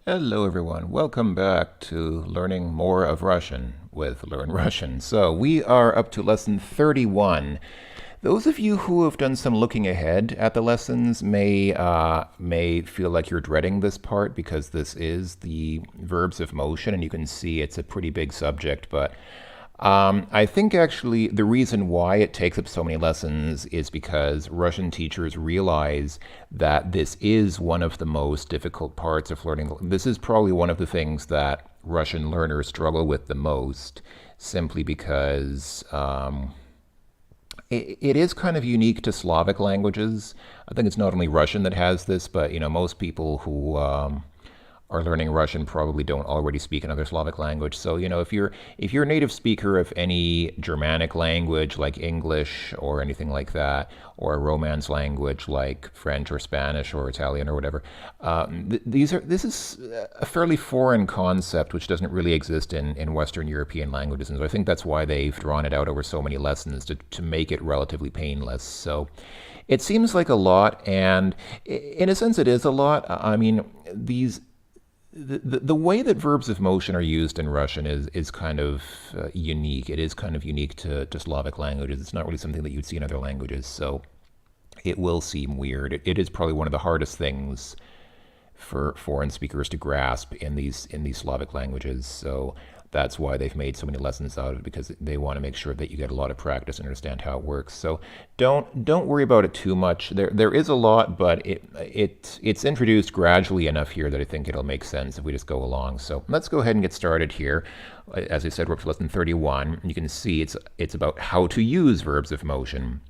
Hello everyone, welcome back to learning more of Russian with Learn Russian. So we are up to lesson 31. Those of you who have done some looking ahead at the lessons may feel like you're dreading this part because this is the verbs of motion, and you can see it's a pretty big subject, but I think actually the reason why it takes up so many lessons is because Russian teachers realize that this is one of the most difficult parts of learning. This is probably one of the things that Russian learners struggle with the most, simply because it is kind of unique to Slavic languages. I think it's not only Russian that has this, but most people who are learning Russian probably don't already speak another Slavic language. So, if you're a native speaker of any Germanic language like English or anything like that, or a Romance language like French or Spanish or Italian or whatever, this is a fairly foreign concept which doesn't really exist in Western European languages, and so I think that's why they've drawn it out over so many lessons to make it relatively painless. So. It seems like a lot, and in a sense, it is a lot. I mean, the way that verbs of motion are used in Russian is kind of unique. It is kind of unique to Slavic languages. It's not really something that you'd see in other languages, so it will seem weird. It is probably one of the hardest things for foreign speakers to grasp in these Slavic languages. So that's why they've made so many lessons out of it, because they want to make sure that you get a lot of practice and understand how it works. So don't worry about it too much. There is a lot, but it's introduced gradually enough here that I think it'll make sense if we just go along. So let's go ahead and get started here. As I said, we're up to lesson 31. You can see it's about how to use verbs of motion.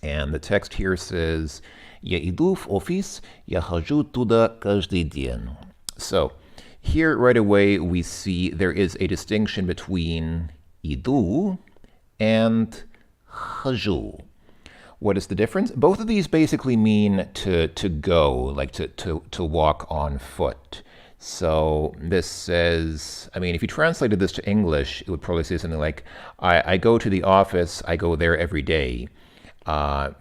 And the text here says, "Я иду в офис, я хожу туда каждый день." So here right away we see there is a distinction between idu and хожу. What is the difference? Both of these basically mean to go, like to walk on foot. So this says, I mean, if you translated this to English, it would probably say something like, I go to the office, I go there every day.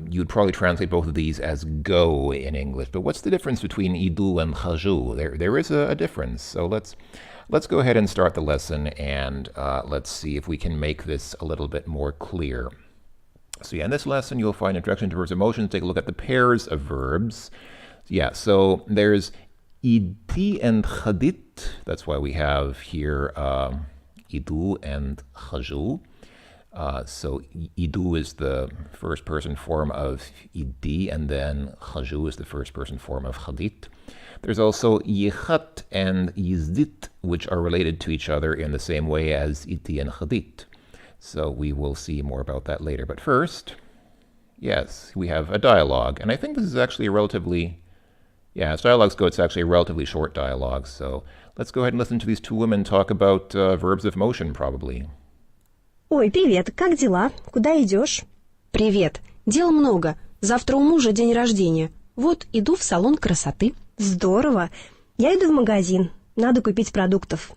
You'd probably translate both of these as go in English. But what's the difference between idu and хожу? There is a difference. So let's go ahead and start the lesson, and let's see if we can make this a little bit more clear. So yeah, in this lesson you'll find introduction to verbs of motion. Take a look at the pairs of verbs. Yeah, so there's идти and ходить. That's why we have here иду and хожу. So idu is the first person form of idi, and then хожу is the first person form of ходить. There's also ехать and ездить, which are related to each other in the same way as идти and ходить. So we will see more about that later. But first, yes, we have a dialogue. And I think this is actually a relatively, as dialogues go, it's actually a relatively short dialogue. So let's go ahead and listen to these two women talk about verbs of motion, probably. Ой, привет, как дела? Куда идешь? Привет, дел много. Завтра у мужа день рождения. Вот, иду в салон красоты. Здорово. Я иду в магазин. Надо купить продуктов.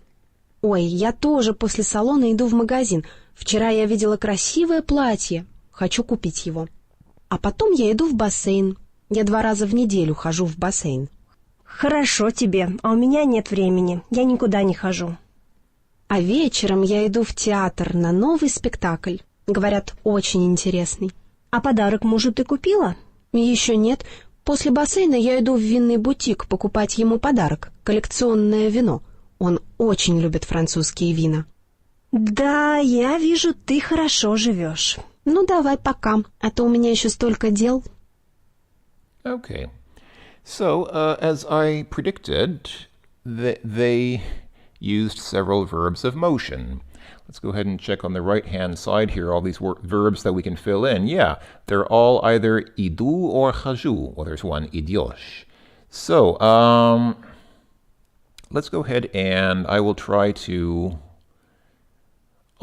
Ой, я тоже после салона иду в магазин. Вчера я видела красивое платье. Хочу купить его. А потом я иду в бассейн. Я 2 раза в неделю хожу в бассейн. Хорошо тебе, а у меня нет времени. Я никуда не хожу. А вечером я иду в театр на новый спектакль. Говорят, очень интересный. А подарок мужу ты купила? Еще нет. После бассейна я иду в винный бутик покупать ему подарок. Коллекционное вино. Он очень любит французские вина. Да, я вижу, ты хорошо живешь. Ну, давай пока, а то у меня еще столько дел. Okay. So, as I predicted, they used several verbs of motion. Let's go ahead and check on the right-hand side here, all these verbs that we can fill in. Yeah, they're all either idu or хожу. Well, there's one, idешь. So, let's go ahead and I'll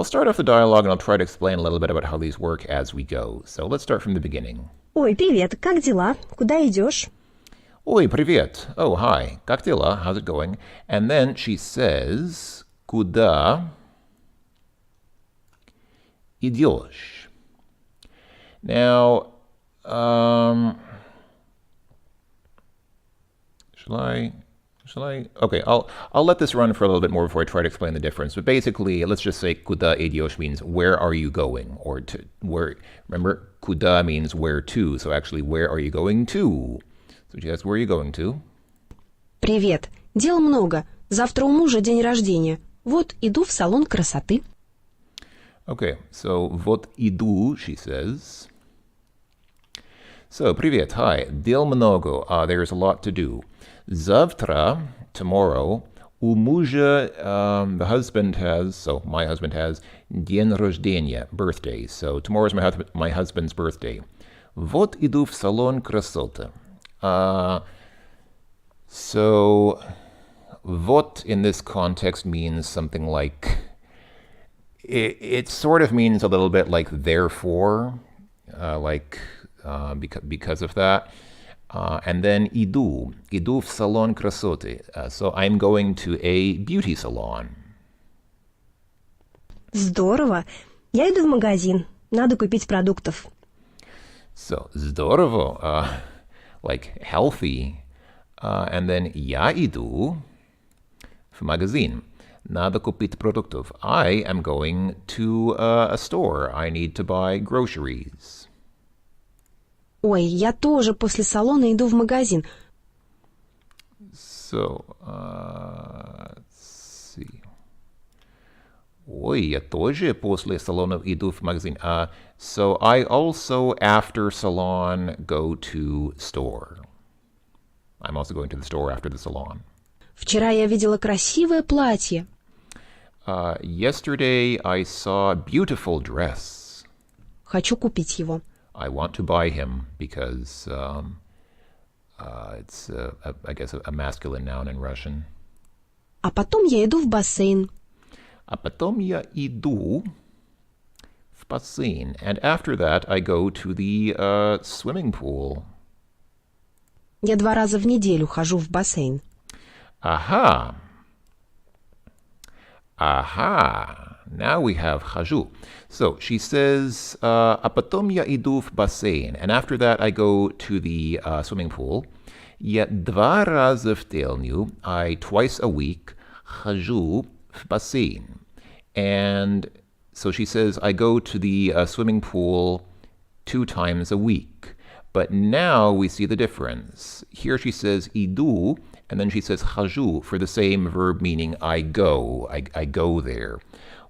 start off the dialogue and I'll try to explain a little bit about how these work as we go. So let's start from the beginning. Ой, привет, как дела? Куда идешь? Oi, привет. Oh, hi. Как дела? How's it going? And then she says, куда идешь? Now, shall I Shall I? Okay, I'll let this run for a little bit more before I try to explain the difference. But basically, let's just say "Kuda idiosh" means "Where are you going?" or "To where." Remember, "Kuda" means "Where to?" So actually, "Where are you going to?" So she asks, "Where are you going to?" Привет. Дел много. Завтра у мужа день рождения. Вот иду в салон красоты. Okay, so "Вот иду," she says. So, привет, hi. Дел много. There's a lot to do. Завтра, tomorrow, у мужа, the husband has, so my husband has, день рождения, birthday. So tomorrow is my husband's birthday. Вот иду в салон красоты. So, вот in this context means something like, it sort of means a little bit like therefore, because of that. And then иду в салон красоты. So I'm going to a beauty salon. Здорово. Я иду в магазин. Надо купить продуктов. So здорово, like healthy. And then я иду в магазин. Надо купить продуктов. I am going to a store. I need to buy groceries. Ой, я тоже после салона иду в магазин. So, let's see. Ой, я тоже после салона иду в магазин. So I also, after salon, go to store. I'm also going to the store after the salon. Вчера я видела красивое платье. Yesterday I saw a beautiful dress. Хочу купить его. I want to buy him because it's, I guess, a masculine noun in Russian. А потом я иду в бассейн. А потом я иду в бассейн. And after that, I go to the swimming pool. Я 2 раза в неделю хожу в бассейн. Aha. Aha. Now we have хожу. So she says, а потом я иду в бассейн. And after that, I go to the swimming pool. Я 2 раза в неделю, I twice a week, хожу в бассейн. And so she says, I go to the swimming pool 2 times a week. But now we see the difference. Here she says иду, and then she says хожу for the same verb meaning I go. I go there.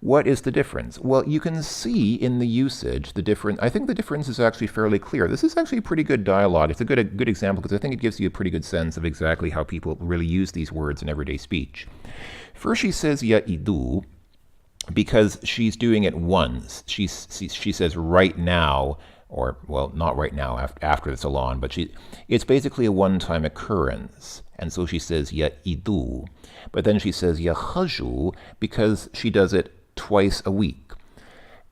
What is the difference? Well, you can see in the usage the difference. I think the difference is actually fairly clear. This is actually pretty good dialogue. It's a good example because I think it gives you a pretty good sense of exactly how people really use these words in everyday speech. First, she says я иду because she's doing it once. She says right now, or well, not right now after the salon, but it's basically a one-time occurrence. And so she says я иду, but then she says я хожу because she does it twice a week.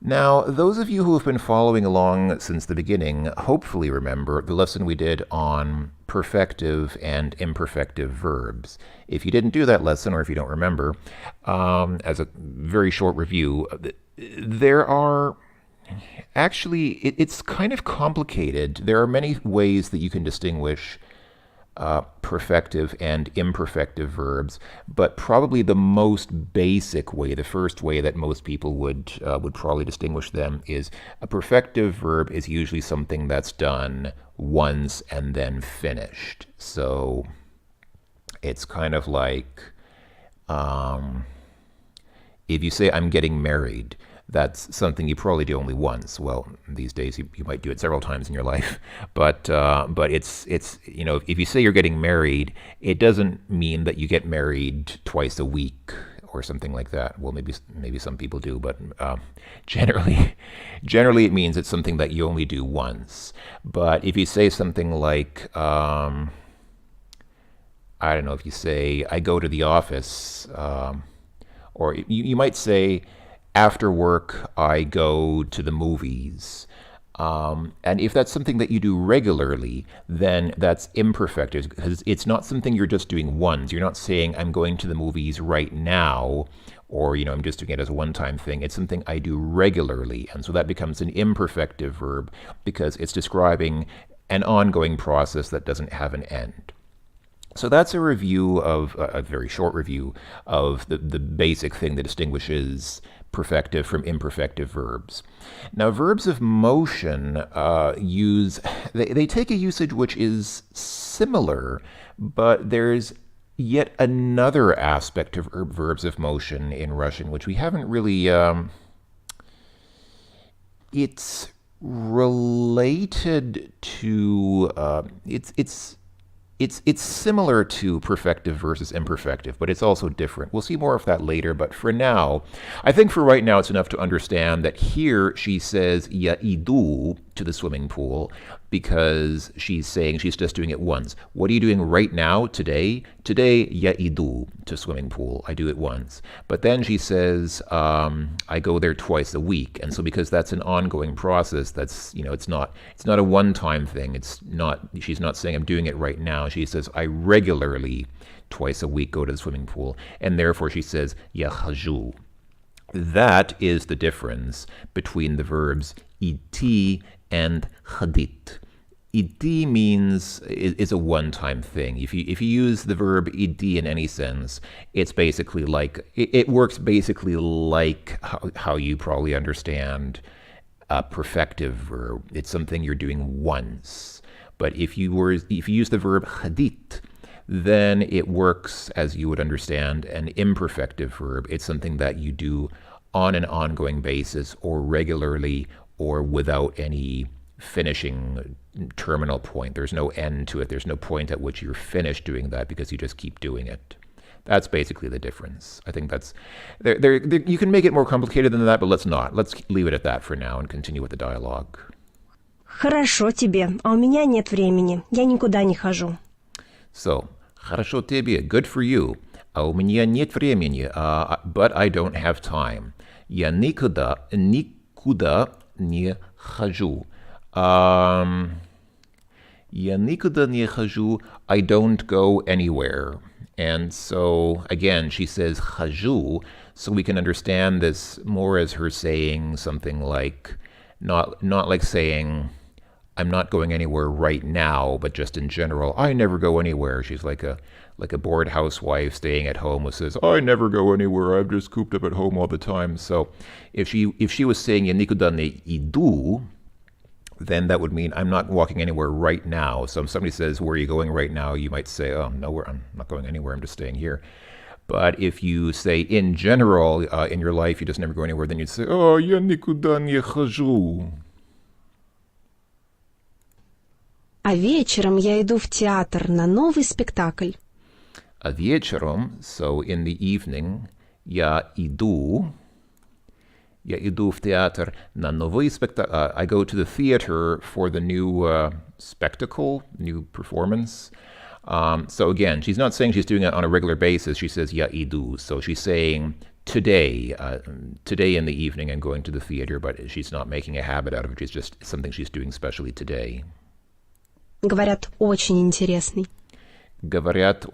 Now, those of you who have been following along since the beginning hopefully remember the lesson we did on perfective and imperfective verbs. If you didn't do that lesson, or if you don't remember, as a very short review, there are actually, it's kind of complicated. There are many ways that you can distinguish perfective and imperfective verbs, but probably the most basic way, the first way that most people would probably distinguish them is a perfective verb is usually something that's done once and then finished. So it's kind of like if you say I'm getting married, that's something you probably do only once. Well, these days you might do it several times in your life, but it's if you say you're getting married, it doesn't mean that you get married twice a week or something like that. Well, maybe some people do, but generally it means it's something that you only do once. But if you say something like I don't know, if you say I go to the office, or you might say, after work, I go to the movies. And if that's something that you do regularly, then that's imperfective because it's not something you're just doing once. You're not saying, I'm going to the movies right now, or, I'm just doing it as a one-time thing. It's something I do regularly. And so that becomes an imperfective verb because it's describing an ongoing process that doesn't have an end. So that's a review of a very short review of the basic thing that distinguishes perfective from imperfective verbs. Now, verbs of motion they take a usage which is similar, but there's yet another aspect of verbs of motion in Russian which we haven't really. It's related to. It's similar to perfective versus imperfective, but it's also different. We'll see more of that later, but for now, I think for right now it's enough to understand that here she says ya idu to the swimming pool because she's saying she's just doing it once. What are you doing right now, today? Today, ya idu to swimming pool. I do it once. But then she says, I go there twice a week. And so because that's an ongoing process, that's, it's not a one-time thing. She's not saying I'm doing it right now. She says, I regularly, twice a week, go to the swimming pool. And therefore she says, ya khaju. That is the difference between the verbs iti and khadit. Iti is a one-time thing. If you use the verb iti in any sense, it's basically like it works basically like how you probably understand a perfective verb. It's something you're doing once. But if you use the verb khadit, then it works as you would understand an imperfective verb. It's something that you do on an ongoing basis or regularly or without any finishing terminal point. There's no end to it. There's no point at which you're finished doing that because you just keep doing it. That's basically the difference. I think that's... you can make it more complicated than that, but let's not. Let's leave it at that for now and continue with the dialogue. Хорошо тебе, а у меня нет времени. Я никуда не хожу. So, хорошо тебе, good for you. А у меня нет времени, but I don't have time. Я никуда не хожу. Я никуда не хожу. I don't go anywhere. And so, again, she says хожу, so we can understand this more as her saying something like, not like saying, I'm not going anywhere right now, but just in general, I never go anywhere. She's like a bored housewife staying at home who says, I never go anywhere. I'm just cooped up at home all the time. So if she was saying, я никуда не иду, then that would mean I'm not walking anywhere right now. So if somebody says, where are you going right now? You might say, oh, nowhere. I'm not going anywhere. I'm just staying here. But if you say, in general, in your life, you just never go anywhere, then you'd say, oh, я никуда не хожу. А вечером я иду в театр на новый спектакль. А вечером, so in the evening, я иду в театр на новый спектакль. I go to the theater for the new spectacle, new performance. So again, she's not saying she's doing it on a regular basis. She says я иду. So she's saying today in the evening I'm going to the theater, but she's not making a habit out of it. It's just something she's doing specially today. Говорят, очень интересный. Говорят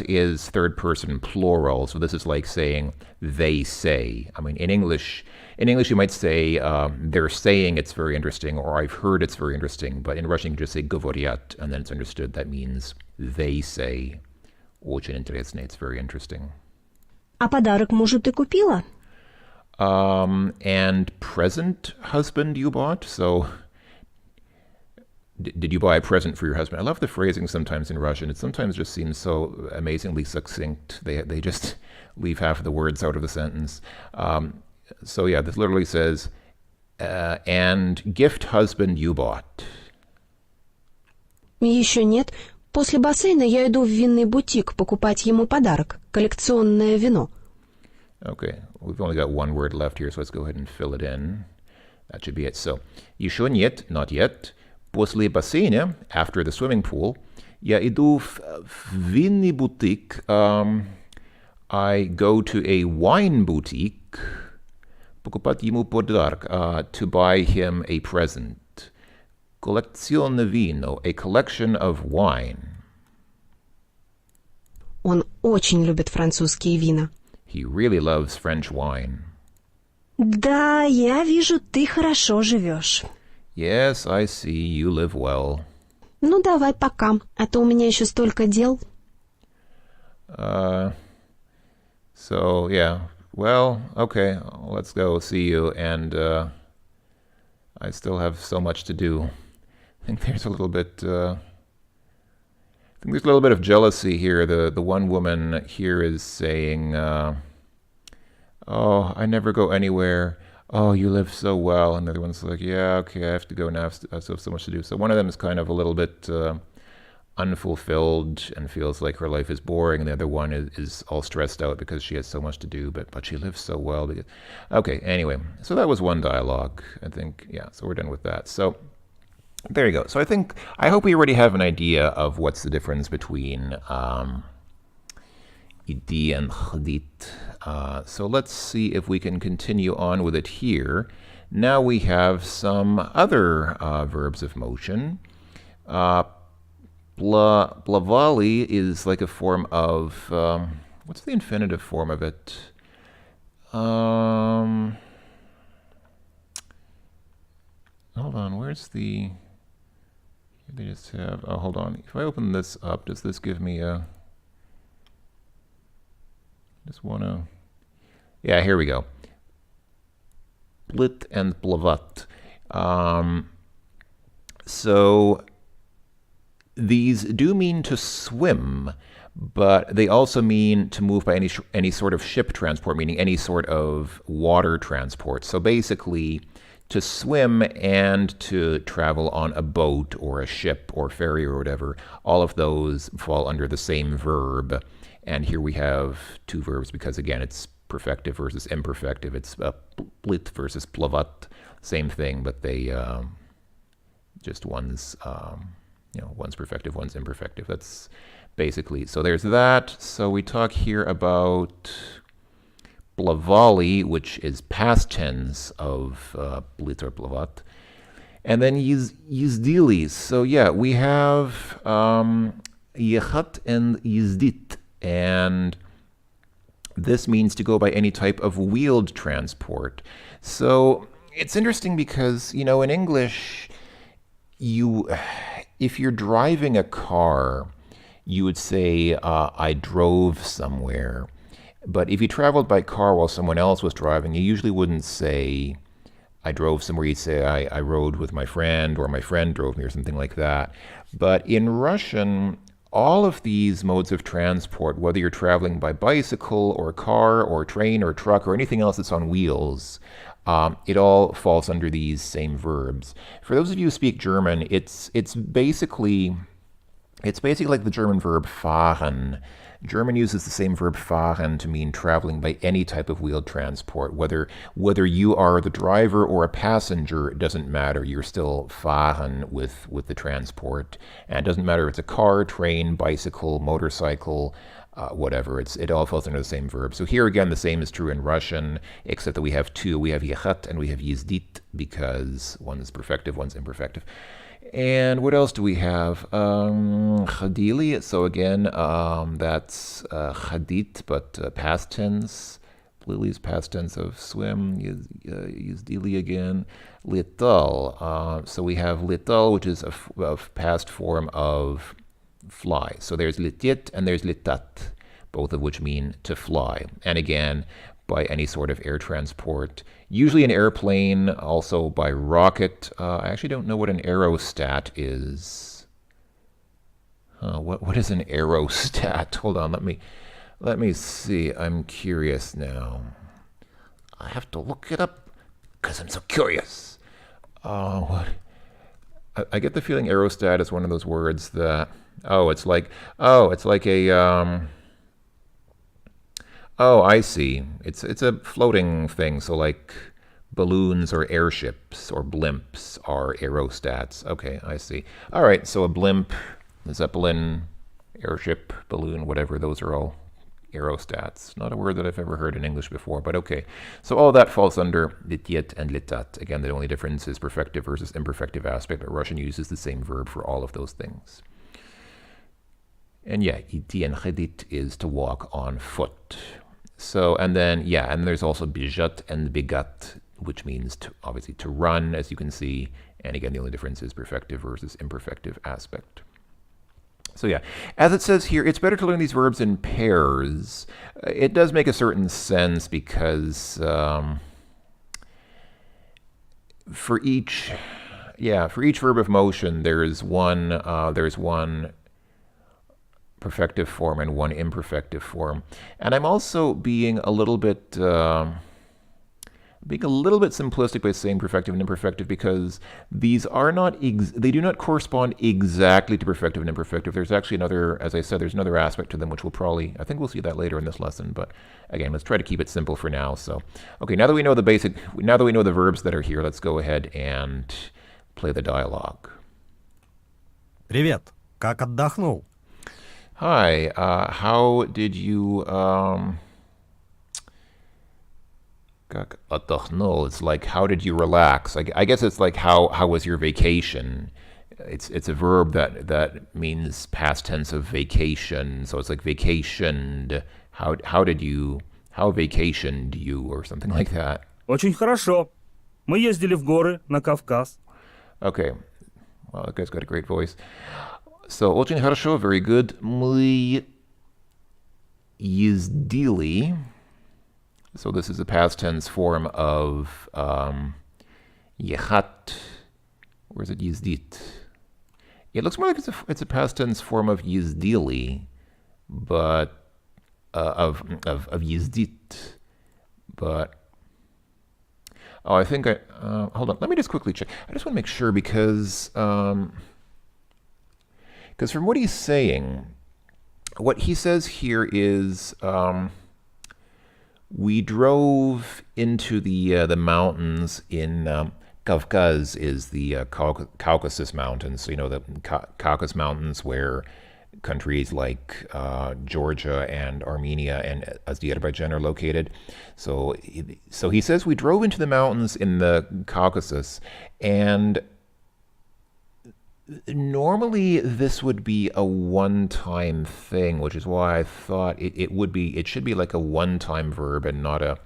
is third person plural, so this is like saying they say. I mean, in English you might say they're saying it's very interesting, or I've heard it's very interesting, but in Russian you can just say говорят, and then it's understood that means they say. Очень интересно, it's very interesting. А подарок мужу ты купила? And present husband you bought, so... Did you buy a present for your husband? I love the phrasing sometimes in Russian. It sometimes just seems so amazingly succinct. They just leave half of the words out of the sentence. So yeah, this literally says, and gift husband you bought. Еще нет. После бассейна я иду в винный бутик покупать ему подарок. Коллекционное вино. Okay, we've only got one word left here, so let's go ahead and fill it in. That should be it. So, еще нет, not yet. После бассейна, after the swimming pool, я иду в винный бутик. I go to a wine boutique. Покупать ему подарок. To buy him a present. Collezione vino, a collection of wine. Он очень любит французские вина. He really loves French wine. Да, я вижу, ты хорошо живешь. Yes, I see, you live well. Ну, давай пока, а то у меня еще столько дел. So, yeah. Well, okay, let's go. See you. And I still have so much to do. I think there's a little bit... I think there's a little bit of jealousy here. The one woman here is saying, oh, I never go anywhere. Oh, you live so well. And the other one's like, yeah, okay, I have to go now. I still have so much to do. So one of them is kind of a little bit unfulfilled and feels like her life is boring. And the other one is all stressed out because she has so much to do, but she lives so well. Okay, anyway. So that was one dialogue, I think. Yeah, so we're done with that. So there you go. So I hope we already have an idea of what's the difference between idi and khadit. So let's see if we can continue on with it here. Now we have some other verbs of motion. Plavali is like a form of, what's the infinitive form of it? Hold on, where's the... They just have, oh, hold on. If I open this up, does this give me a... Just want to... Yeah, here we go. Plit and plavat. So these do mean to swim, but they also mean to move by any sort of ship transport, meaning any sort of water transport. So basically, to swim and to travel on a boat or a ship or ferry or whatever, all of those fall under the same verb. And here we have two verbs because, again, it's perfective versus imperfective. It's plit versus plavat, same thing, but they just one's one's perfective, one's imperfective. That's basically, so there's that. So we talk here about plavali, which is past tense of plit or plavat. And then yizdilis. So yeah, we have yechat and yizdit. And this means to go by any type of wheeled transport. So it's interesting because, in English, if you're driving a car, you would say, I drove somewhere. But if you traveled by car while someone else was driving, you usually wouldn't say, I drove somewhere. You'd say, I rode with my friend, or my friend drove me, or something like that. But in Russian, all of these modes of transport, whether you're traveling by bicycle or car or train or truck or anything else that's on wheels, it all falls under these same verbs. For those of you who speak German, it's basically like the German verb fahren. German uses the same verb fahren to mean traveling by any type of wheeled transport. Whether you are the driver or a passenger, it doesn't matter. You're still fahren with the transport. And it doesn't matter if it's a car, train, bicycle, motorcycle, whatever. It all falls under the same verb. So here again, the same is true in Russian, except that we have two. We have yechat and we have yizdit, because one's perfective, one's imperfective. And what else do we have? Khadili. So again, that's khadit, but past tense. Lily's past tense of swim. Yizdili again. Lital. So we have lital, which is a past form of fly. So there's litit and there's litat, both of which mean to fly. And again, by any sort of air transport, usually an airplane, also by rocket. I actually don't know what an aerostat is. What is an aerostat? Hold on, let me see. I'm curious now. I have to look it up because I'm so curious. What? I get the feeling aerostat is one of those words that it's like a Oh, I see. It's a floating thing, so like balloons or airships or blimps are aerostats. Okay, I see. All right, so a blimp, a zeppelin, airship, balloon, whatever, those are all aerostats. Not a word that I've ever heard in English before, but okay. So all that falls under litiet and litat. Again, the only difference is perfective versus imperfective aspect, but Russian uses the same verb for all of those things. And yeah, iti and chedit is to walk on foot. So, and then, and there's also bijat and bigat which means to, obviously to run, as you can see. And again, the only difference is perfective versus imperfective aspect. So yeah, as it says here, it's better to learn these verbs in pairs. It does make a certain sense because for each verb of motion, there's one perfective form and one imperfective form. And I'm also being a little bit simplistic by saying perfective and imperfective because these are not they do not correspond exactly to perfective and imperfective. There's actually another, as I said, there's another aspect to them which I think we'll see that later in this lesson. But again, let's try to keep it simple for now. So, okay, now that we know the verbs that are here, let's go ahead and play the dialogue. Привет, как отдохнул? Hi, how did you как отдохнул? It's like how did you relax? I guess it's like how was your vacation? It's a verb that means past tense of vacation, so it's like vacationed. How vacationed you or something like that. Очень хорошо. Мы ездили в горы, на Кавказ. Okay. Wow, that guy's got a great voice. So, очень хорошо, very good. Мы ездили. So this is a past tense form of ехать. Or is it ездить? It looks more like it's a past tense form of ездили, but of ездить. But I think hold on. Let me just quickly check. I just want to make sure because from what he's saying, what he says here is we drove into the mountains in Kavkaz is the Caucasus Mountains. So, you know, the Caucasus Mountains where countries like Georgia and Armenia and Azerbaijan are located. So he says we drove into the mountains in the Caucasus, and normally this would be a one-time thing, which is why I thought it should be like a one-time verb and not a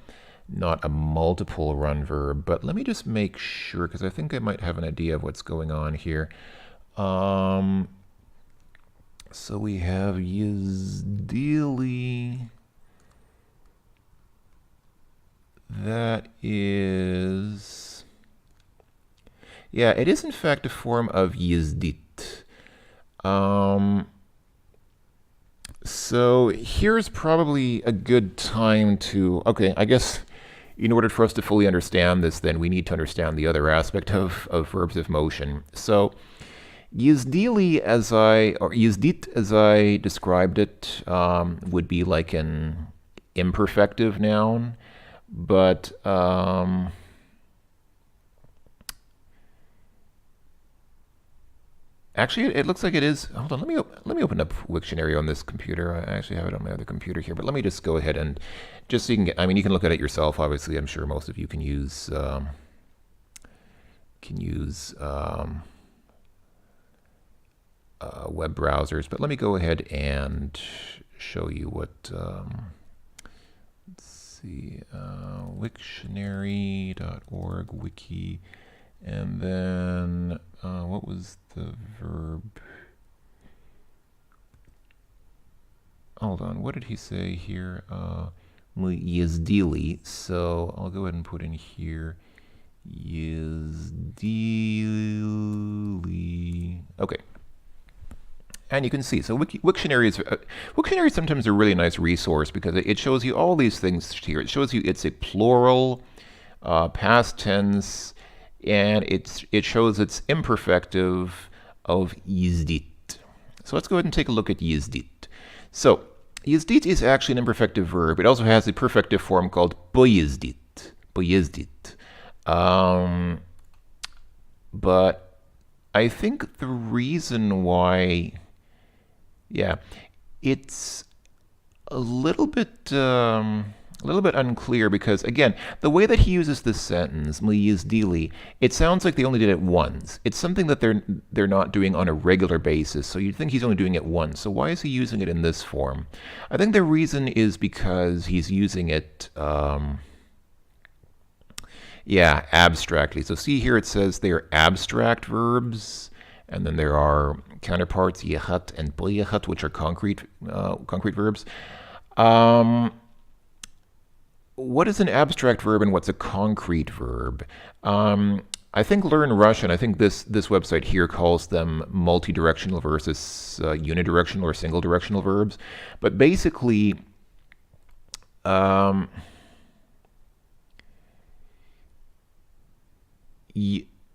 multiple run verb. But let me just make sure, because I think I might have an idea of what's going on here. So we have Yizdili. That is... Yeah, it is in fact a form of Yizdit. So here's probably a good time to... Okay, I guess in order for us to fully understand this, then we need to understand the other aspect of verbs of motion. So Yizdili, Yizdit as I described it, would be like an imperfective noun, but actually it looks like it is. Hold on, let me open up Wiktionary on this computer. I actually have it on my other computer here, but let me just go ahead and just so you can get. I mean, you can look at it yourself. Obviously, I'm sure most of you can use web browsers, but let me go ahead and show you what, let's see, Wiktionary.org, wiki, and then what was the verb? Hold on, what did he say here? Ездили, so I'll go ahead and put in here Ездили. Okay. And you can see, so Wiktionary is sometimes a really nice resource because it shows you all these things here. It shows you it's a plural, past tense, and it shows it's imperfective of yizdit. So let's go ahead and take a look at yizdit. So yizdit is actually an imperfective verb. It also has a perfective form called boyizdit. But I think the reason why... Yeah, it's a little bit unclear because, again, the way that he uses this sentence, "Yizdili," it sounds like they only did it once. It's something that they're not doing on a regular basis, so you'd think he's only doing it once. So why is he using it in this form? I think the reason is because he's using it. Yeah, abstractly. So see here it says they are abstract verbs, and then there are counterparts yechat and b'yechat, which are concrete verbs. What is an abstract verb and what's a concrete verb? I think LearnRussian, I think this website here calls them multidirectional versus unidirectional or single directional verbs. But basically,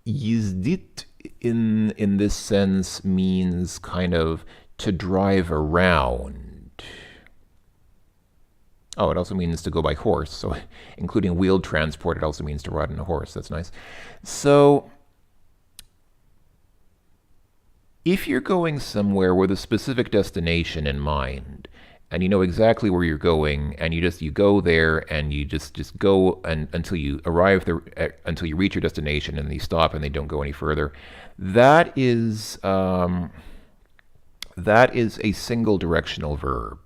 yizdit in this sense means kind of to drive around. Oh, it also means to go by horse. So including wheeled transport, it also means to ride on a horse. That's nice. So if you're going somewhere with a specific destination in mind, and you know exactly where you're going, and you go there, and you just go until you arrive there, until you reach your destination, and then you stop, and they don't go any further. That is a single directional verb.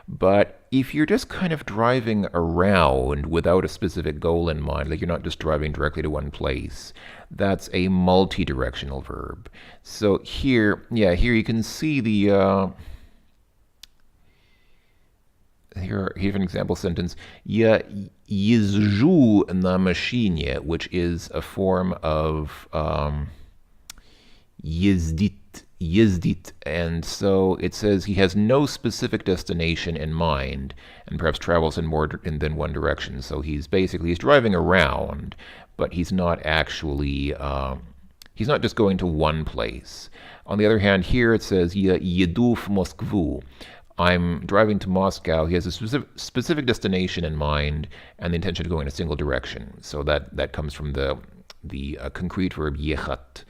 But if you're just kind of driving around without a specific goal in mind, like you're not just driving directly to one place, that's a multi-directional verb. So here you can see the here's an example sentence. Я езжу на машине, which is a form of ездит. And so it says he has no specific destination in mind and perhaps travels in more than one direction. So he's driving around, but he's not actually, he's not just going to one place. On the other hand, here it says Я еду в Москву. I'm driving to Moscow. He has a specific destination in mind and the intention of going in a single direction. So that comes from the concrete verb ехать.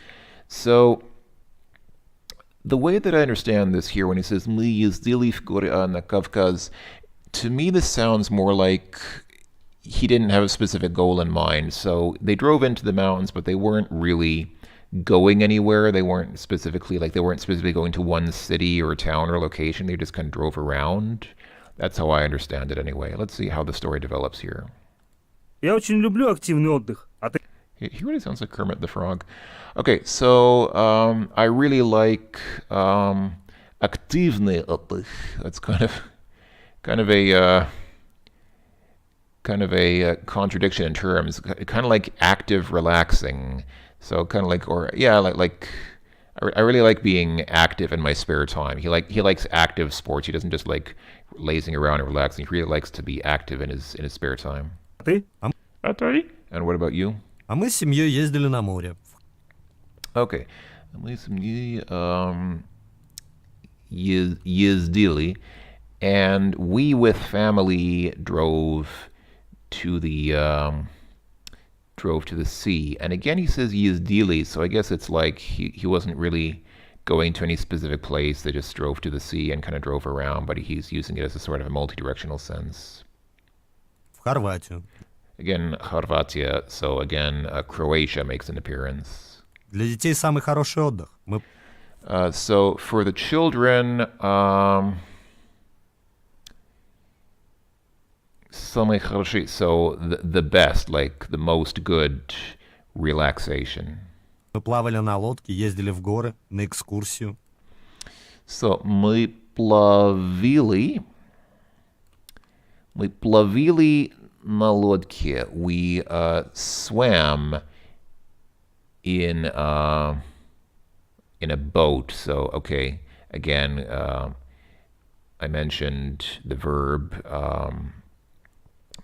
So the way that I understand this here, when he says "Мы ездили в горы на Кавказ," to me this sounds more like he didn't have a specific goal in mind. So they drove into the mountains, but they weren't really going anywhere. They weren't specifically going to one city or town or location. They just kind of drove around. That's how I understand it anyway. Let's see how the story develops here. Я очень люблю активный отдых. А ты? He really sounds like Kermit the Frog. Okay, so I really like активный отдых. That's kind of a contradiction in terms. Kind of like active relaxing. So kind of like, I really like being active in my spare time. He likes active sports. He doesn't just like lazing around and relaxing. He really likes to be active in his spare time. А ты? And what about you? А мы с семьей ездили на море. Okay. Мы с семьей ездили, and we with family drove to the sea. And again he says ездили, so I guess it's like he wasn't really going to any specific place. They just drove to the sea and kind of drove around, but he's using it as a sort of a multi-directional sense. В Хорватию. Again, Хорватия, so again, Croatia makes an appearance. Для детей самый хороший отдых. Мы... So for the children, самый хороший, so the best, like the most good relaxation. Мы плавали на лодке, ездили в горы, на экскурсию. So мы плавили на лодке. We swam in a boat. So okay, again, I mentioned the verb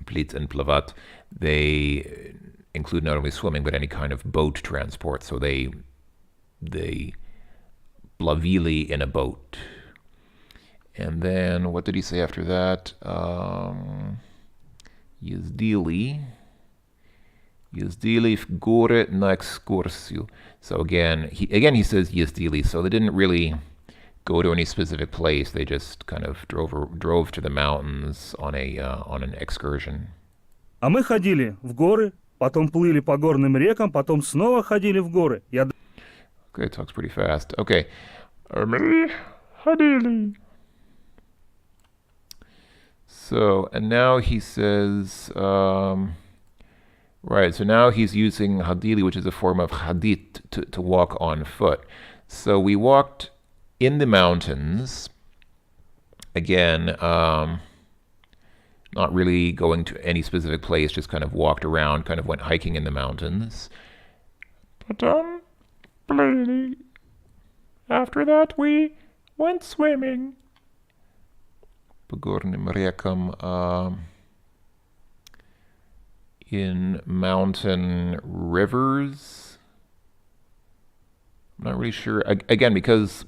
plīt and plavat. They include not only swimming but any kind of boat transport. So they plavili in a boat. And then what did he say after that? Ездили в горы на экскурсию. So again he says ездили. So they didn't really go to any specific place. They just kind of drove to the mountains on an excursion. А мы ходили в горы, потом плыли по горным рекам, потом снова ходили в горы. Okay, it talks pretty fast. Okay. Мы ходили. So, and now he says, Right, so now he's using hadili, which is a form of hadith, to walk on foot. So we walked in the mountains. Again, not really going to any specific place, just kind of walked around, kind of went hiking in the mountains. But after that we went swimming. По горным рекам, in mountain rivers. I'm not really sure. Again, because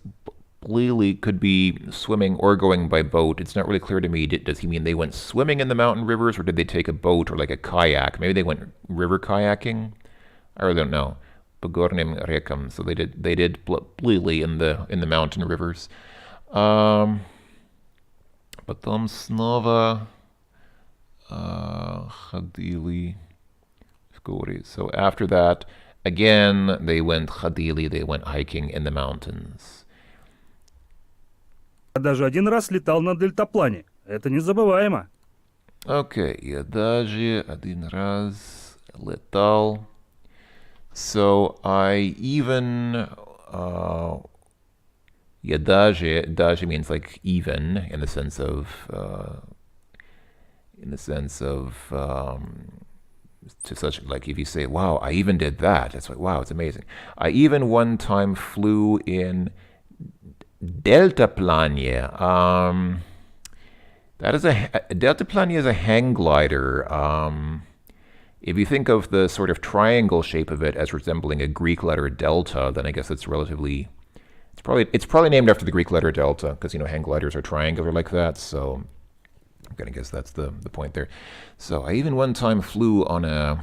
Lily could be swimming or going by boat. It's not really clear to me. Does he mean they went swimming in the mountain rivers, or did they take a boat or like a kayak? Maybe they went river kayaking. I really don't know. Pogornim rekam. So they did Lily in the mountain rivers. Потом снова ходили в горы. So after that, again, they went ходили, they went hiking in the mountains. Я даже один раз летал на дельтаплане. Это незабываемо. Okay, я даже один раз летал. So I even я даже means like even in the sense of to such, like if you say, wow, I even did that, it's like, wow, it's amazing. I even one time flew in deltaplane. That is a deltaplane is a hang glider. If you think of the sort of triangle shape of it as resembling a Greek letter delta, then I guess it's probably named after the Greek letter delta, because hang gliders are triangular like that. So I'm gonna guess that's the point there. So I even one time flew on a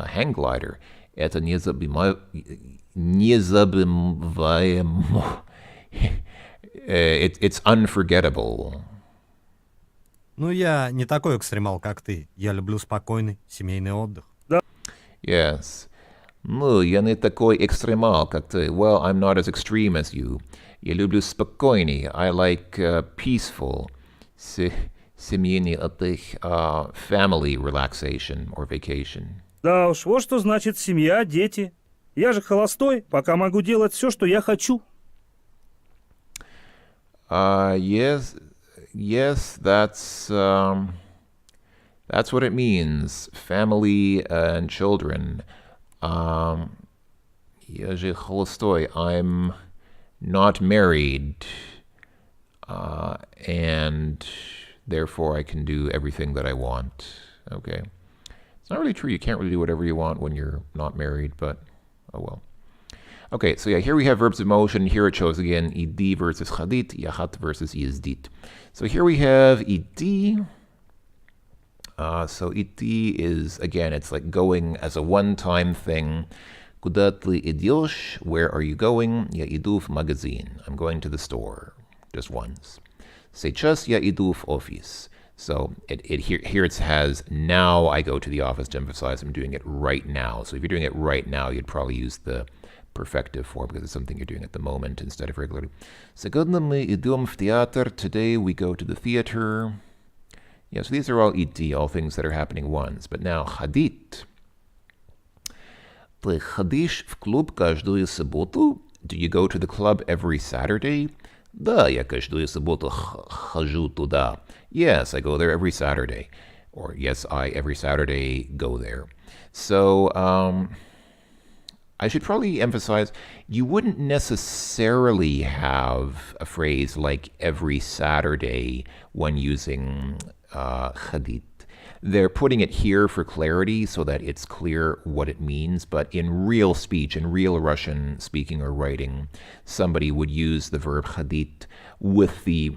hang glider. Это незабываемо. It's unforgettable. Ну, я не такой экстремал, как ты. Я люблю спокойный семейный отдых. Yes. Ну, я не такой экстремал, как ты. Well, I'm not as extreme as you. Я люблю спокойный. I like peaceful. Семейный отдых. Family relaxation or vacation. Да уж, вот что значит семья, дети. Я же холостой, пока могу делать все, что я хочу. Yes, that's what it means. Family and children. Я же холостой. I'm not married, and therefore I can do everything that I want. Okay. It's not really true. You can't really do whatever you want when you're not married, but oh well. Okay, so yeah, here we have verbs of motion. Here it shows again idi versus chadit, yachat versus yizdit. So here we have idi. So idi is, again, it's like going as a one-time thing. Куда ты идешь? Where are you going? Я иду в магазин. I'm going to the store. Just once. Сейчас я иду в офис. So here it has now I go to the office to emphasize I'm doing it right now. So if you're doing it right now, you'd probably use the perfective form because it's something you're doing at the moment instead of regularly. Сегодня мы идем в театр. Today we go to the theater. Yeah, so these are all iti, all things that are happening once. But now hadit. Ты ходишь в клуб каждую субботу? Do you go to the club every Saturday? Да, я каждую субботу хожу туда. Yes, I go there every Saturday. Or yes, I every Saturday go there. So, I should probably emphasize, you wouldn't necessarily have a phrase like every Saturday when using hadith. They're putting it here for clarity so that it's clear what it means, but in real speech, in real Russian speaking or writing, somebody would use the verb hadith with the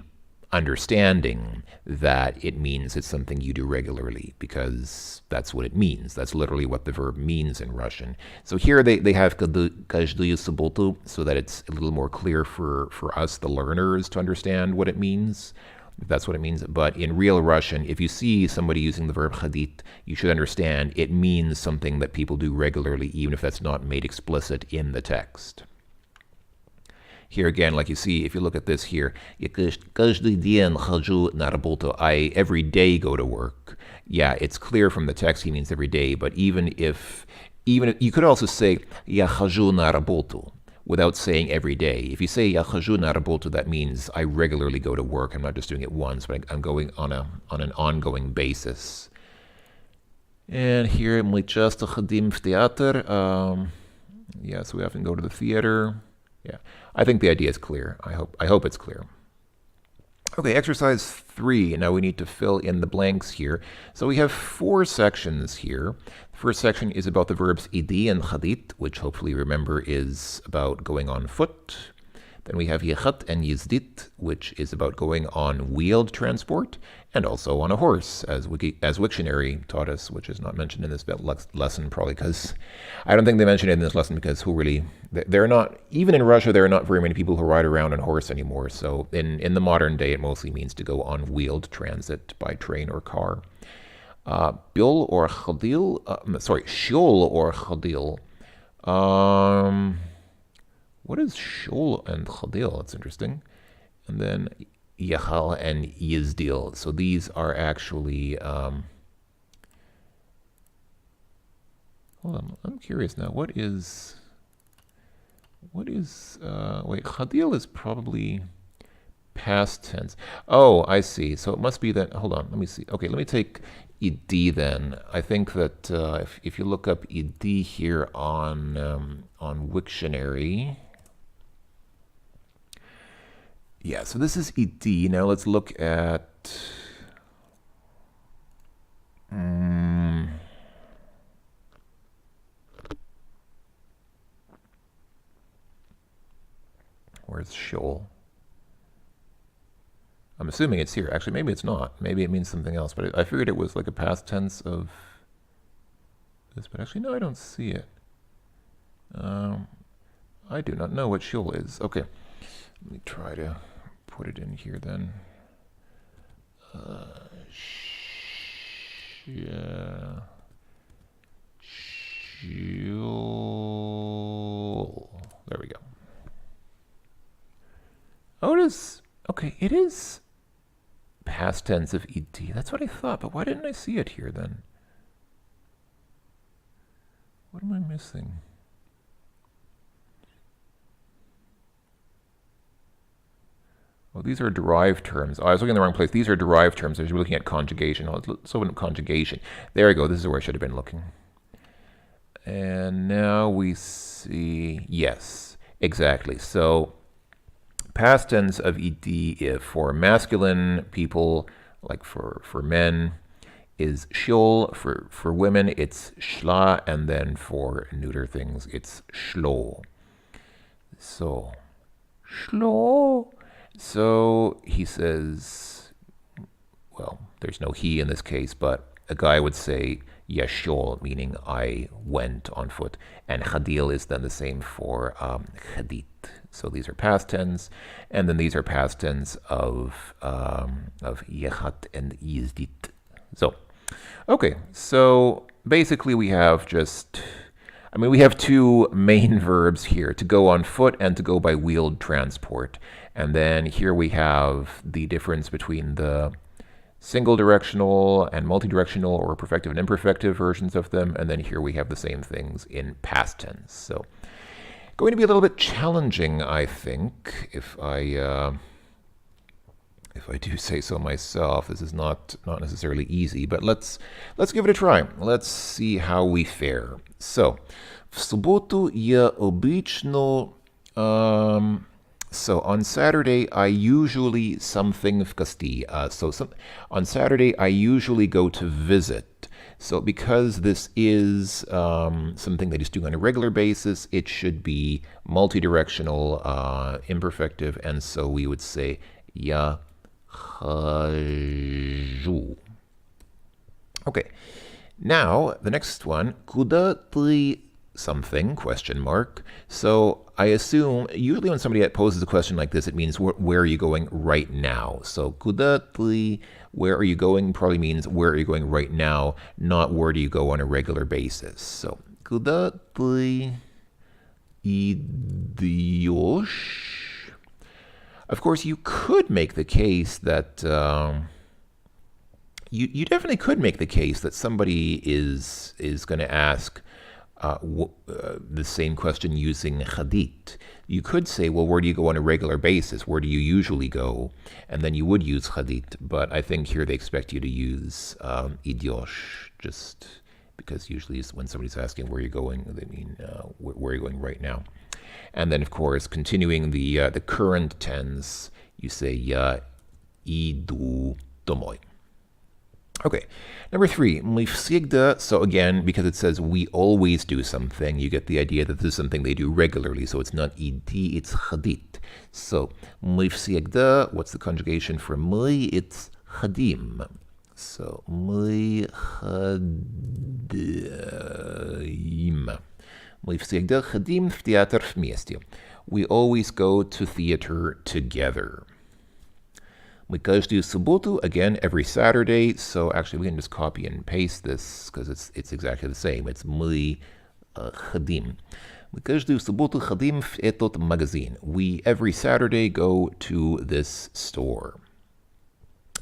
understanding that it means it's something you do regularly, because that's what it means. That's literally what the verb means in Russian. So here they have каждую субботу so that it's a little more clear for us, the learners, to understand what it means, if that's what it means. But in real Russian, if you see somebody using the verb hadith, you should understand it means something that people do regularly, even if that's not made explicit in the text. Here again, like you see, if you look at this here, каждый день хожу на работу. I every day go to work. Yeah, it's clear from the text he means every day, but even if you could also say я хожу на работу without saying every day. If you say я хожу на работу, that means I regularly go to work. I'm not just doing it once, but I'm going on an ongoing basis. And here мы часто ходим в театр. Yeah, so we often go to the theater. Yeah, I think the idea is clear. I hope it's clear. Okay, exercise 3. Now we need to fill in the blanks here. So we have 4 sections here. The first section is about the verbs idi and chadit, which hopefully you remember is about going on foot. Then we have yechat and yizdit, which is about going on wheeled transport and also on a horse, as Wiktionary taught us, which is not mentioned in this lesson, probably because I don't think they mentioned it in this lesson because they're not, even in Russia, there are not very many people who ride around on a horse anymore. So in the modern day, it mostly means to go on wheeled transit by train or car. Bil or chadil, shul or chadil. What is shul and chadil? That's interesting. And then yachal and yizdil. So these are actually, hold on, I'm curious now. What is, wait, chadil is probably past tense. Oh, I see. So it must be that, hold on, let me see. Okay, let me take idi then. I think that if you look up idi here on Wiktionary, yeah, so this is idi. Now let's look at where's shul? I'm assuming it's here. Actually, maybe it's not. Maybe it means something else. But I figured it was like a past tense of this. But actually, no, I don't see it. I do not know what shul is. Okay, let me try to put it in here then. Yeah. Shul. There we go. Oh, it is. Okay, it is past tense of ed. That's what I thought, but why didn't I see it here then? What am I missing? Oh, these are derived terms. Oh, I was looking in the wrong place. These are derived terms. I should be looking at conjugation. Oh, let's open up conjugation. There we go. This is where I should have been looking. And now we see, yes, exactly. So past tense of ed if for masculine people, like for men, is shul. For women, it's shla, and then for neuter things, it's shlo. So, shlo. So he says, well, there's no he in this case, but a guy would say yashol, meaning I went on foot, and chadil is then the same for chadit. So these are past tense, and then these are past tense of yechat and yizdit. So, okay, so basically we have we have 2 main verbs here, to go on foot and to go by wheeled transport. And then here we have the difference between the single directional and multi-directional or perfective and imperfective versions of them. And then here we have the same things in past tense. So going to be a little bit challenging, I think, if I do say so myself. This is not necessarily easy, but let's give it a try. Let's see how we fare. So, в субботу я обычно, so on Saturday I usually something в гости. On Saturday I usually go to visit. So because this is something that is doing on a regular basis, it should be multidirectional, imperfective, and so we would say я хожу. Okay, now the next one, куда ты something, question mark. So I assume, usually when somebody poses a question like this, it means where are you going right now? So куда ты, where are you going, probably means where are you going right now, not where do you go on a regular basis. So куда ты идешь? Of course, you could make the case that you definitely could make the case that somebody is going to ask the same question using hadith. You could say, well, where do you go on a regular basis? Where do you usually go? And then you would use hadith. But I think here they expect you to use idiosh, just because usually when somebody's asking where you're going, they mean where you're going right now. And then, of course, continuing the current tense, you say ya idu domoy. Okay, number 3, мы всегда. So again, because it says we always do something, you get the idea that this is something they do regularly. So it's not иди, it's ходить. So мы всегда, what's the conjugation for мы? It's ходим. So мы ходим. Мы всегда ходим в театр вместе. We always go to theater together. Мы каждую субботу, again, every Saturday. So actually, we can just copy and paste this because it's exactly the same. It's мы ходим. Мы каждую субботу ходим в этот магазин. We every Saturday go to this store.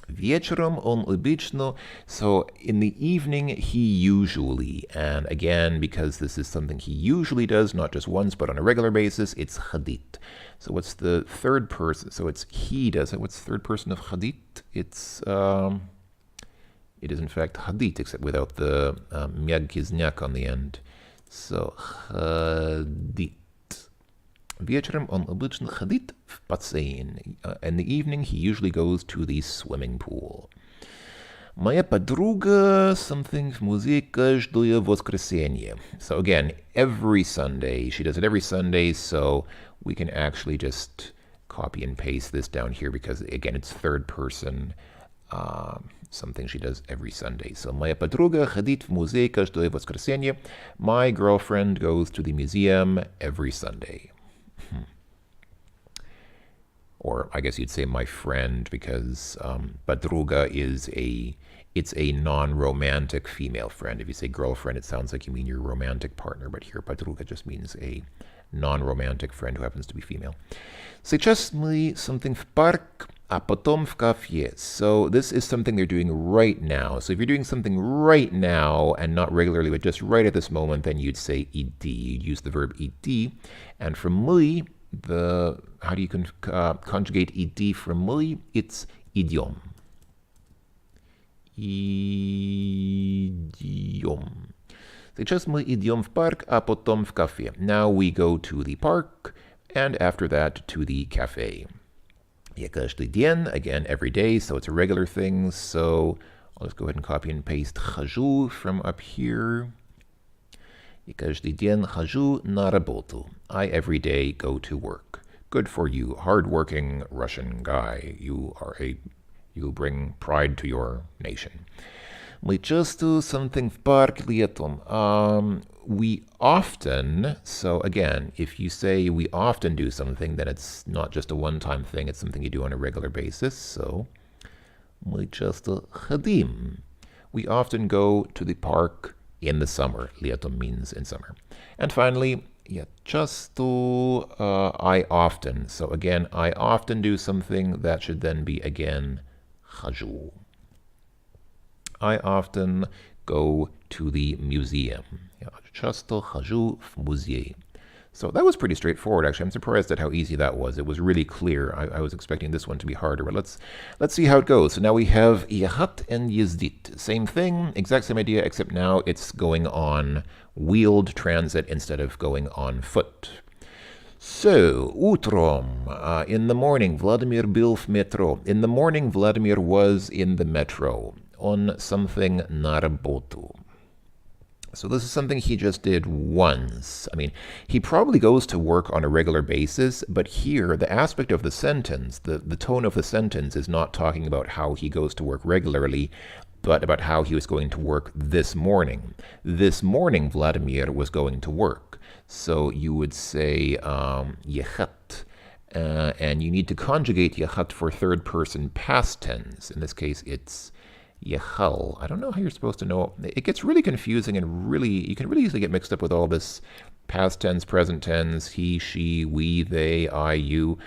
Вечером он обычно. So in the evening, he usually, and again, because this is something he usually does, not just once, but on a regular basis, it's ходит. So what's the third person? So it's he does it. What's the third person of ходит? It is in fact ходит, except without the мягкий знак on the end. So ходит. Вечером он обычно ходит в бассейн. In the evening, he usually goes to the swimming pool. Моя подруга something в музей каждое воскресенье. So again, every Sunday. She does it every Sunday, so we can actually just copy and paste this down here because, again, it's third person. Something she does every Sunday. So, моя подруга ходит в музей каждое воскресенье. My girlfriend goes to the museum every Sunday. Or I guess you'd say my friend, because подруга is it's a non-romantic female friend. If you say girlfriend, it sounds like you mean your romantic partner, but here подруга just means a non-romantic friend who happens to be female. Сейчас мы something в парк, а потом в кафе. So this is something they're doing right now. So if you're doing something right now and not regularly, but just right at this moment, then you'd say иди. You'd use the verb иди. And for мы, how do you conjugate иди for мы? It's идем. Идем. Сейчас мы идем в парк, а потом в кафе. Now we go to the park, and after that to the cafe. Я каждый день, again, every day, so it's a regular thing. So I'll just go ahead and copy and paste хожу from up here. Я каждый день хожу на работу. I every day go to work. Good for you, hardworking Russian guy. You bring pride to your nation. Мы часто something в парк летом. We often, so again, if you say we often do something, then it's not just a one-time thing, it's something you do on a regular basis. So, мы часто ходим. We often go to the park in the summer. Летом means in summer. And finally, я часто, I often. So again, I often do something. That should then be again хожу. I often go to the museum. Я часто хожу в музей. So that was pretty straightforward, actually. I'm surprised at how easy that was. It was really clear. I was expecting this one to be harder, but let's see how it goes. So now we have ехать and ездить. Same thing, exact same idea, except now it's going on wheeled transit instead of going on foot. So, утром, in the morning, Vladimir был в метро. In the morning, Vladimir was in the metro. On something на работу. So this is something he just did once. I mean, he probably goes to work on a regular basis, but here, the aspect of the sentence, the tone of the sentence is not talking about how he goes to work regularly, but about how he was going to work this morning. This morning, Vladimir was going to work. So you would say ехать, and you need to conjugate ехать for third person past tense. In this case, it's ехал. I don't know how you're supposed to know. It gets really confusing and you can really easily get mixed up with all this past tense, present tense, he, she, we, they, I, you.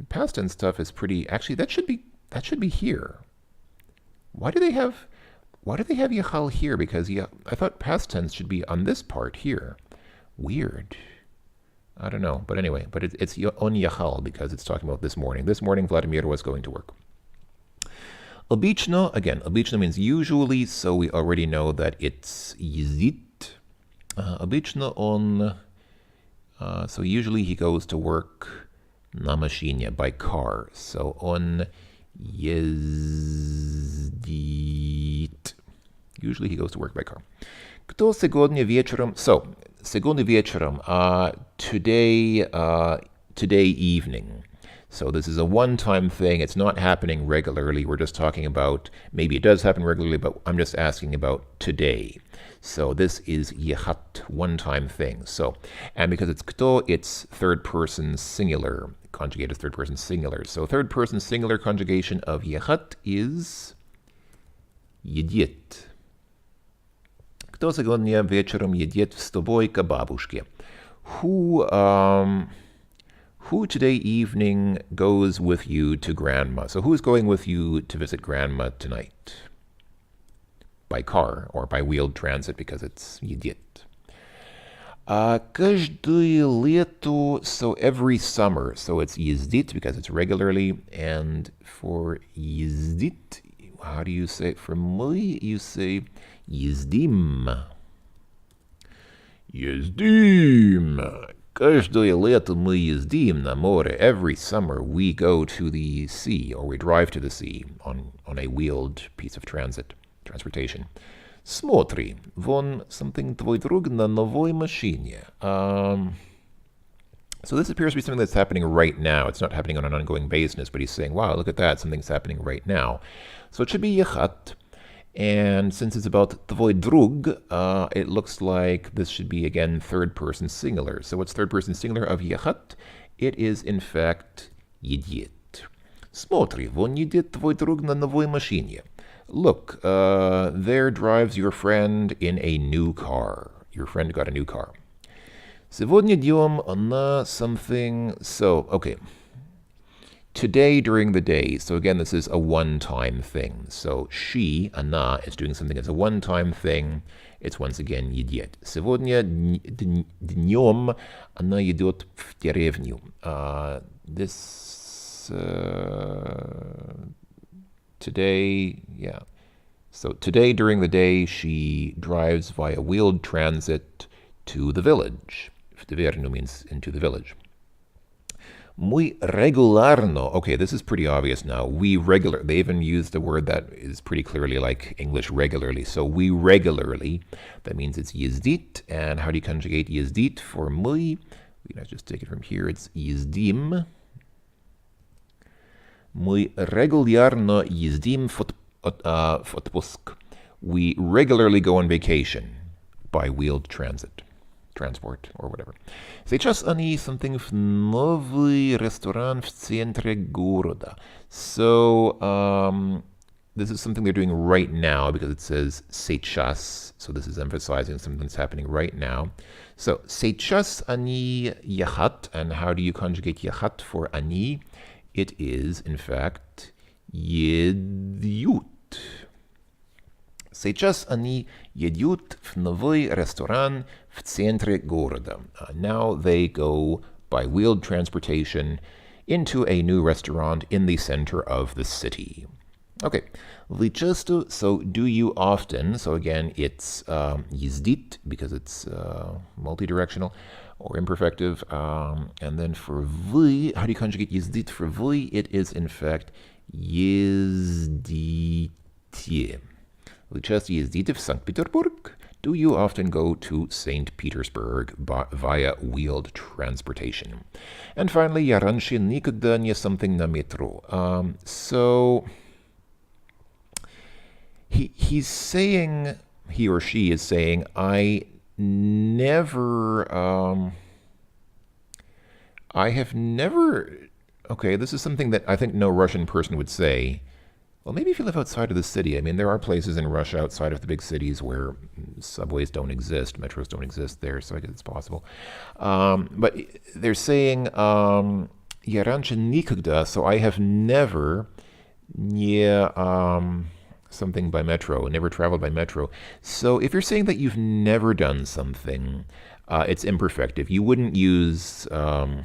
Past tense stuff is pretty. Actually, that should be here. Why do they have yachal here? Because I thought past tense should be on this part here. Weird. I don't know, but anyway, but it's on yachal because it's talking about this morning. This morning, Vladimir was going to work. Obichno, again, obichno means usually, so we already know that it's yizit. Obichno on, so usually he goes to work na mashinie, by car. So on ездит. Usually he goes to work by car. Кто сегодня вечером? So, сегодня вечером, today evening. So this is a one-time thing. It's not happening regularly. We're just talking about, maybe it does happen regularly, but I'm just asking about today. So this is yehat, one-time thing. So, and because it's kto, it's third person singular. Conjugate is third person singular. So third person singular conjugation of yehat is едет. Кто сегодня вечером едет с тобой к бабушке? Who today evening goes with you to grandma? So who's going with you to visit grandma tonight? By car or by wheeled transit because it's едет. Каждое лето, so every summer. So it's ездит because it's regularly. And for ездит, how do you say it? For мы, you say ездим. Ездим. Каждое лето мы ездим на море. Every summer we go to the sea, or we drive to the sea on a wheeled piece of transportation. Смотри, вон something твой друг на новой машине. So this appears to be something that's happening right now. It's not happening on an ongoing basis, but he's saying, wow, look at that, something's happening right now. So it should be ехать. And since it's about твой друг, it looks like this should be, again, third person singular. So what's third person singular of ехать? It is, in fact, едет. Смотри, вон едет твой друг на новой машине. Look, there drives your friend in a new car. Your friend got a new car. Сегодня днем на something. So, okay. Today during the day. So again, this is a one-time thing. So she, Anna, is doing something as a one-time thing. It's once again едет. Сегодня днем она идет в деревню. Today, yeah. So today during the day, she drives via wheeled transit to the village. В деревню means into the village. Muy regularno. Okay, this is pretty obvious now. They even used a word that is pretty clearly like English regularly. So we regularly, that means it's ездит. And how do you conjugate ездит for muy? We can just take it from here. It's ездим. Мы регулярно ездим в отпуск. We regularly go on vacation by wheeled transport or whatever. Сейчас они something в новый ресторан в центре города. So this is something they're doing right now because it says сейчас. So this is emphasizing something that's happening right now. So сейчас они ехать. And how do you conjugate ехать for они? It is, in fact, едют. Сейчас они едут в новый ресторан в центре города. Now they go by wheeled transportation into a new restaurant in the center of the city. Okay, вы часто, so do you often, so again it's ездит because it's multidirectional or imperfective. And then for вы, how do you conjugate ездит for вы? It is in fact ездите. Вы часто ездите в Санкт-Петербург? Do you often go to St. Petersburg via wheeled transportation? And finally, я раньше никогда не something на метро. So he's saying, he or she is saying, I have never, okay, this is something that I think no Russian person would say. Well, maybe if you live outside of the city. I mean, there are places in Russia outside of the big cities where subways don't exist, metros don't exist there, so I guess it's possible. But they're saying, Я раньше никогда, so I have never не something by metro, never traveled by metro. So if you're saying that you've never done something, it's imperfective. You wouldn't use, I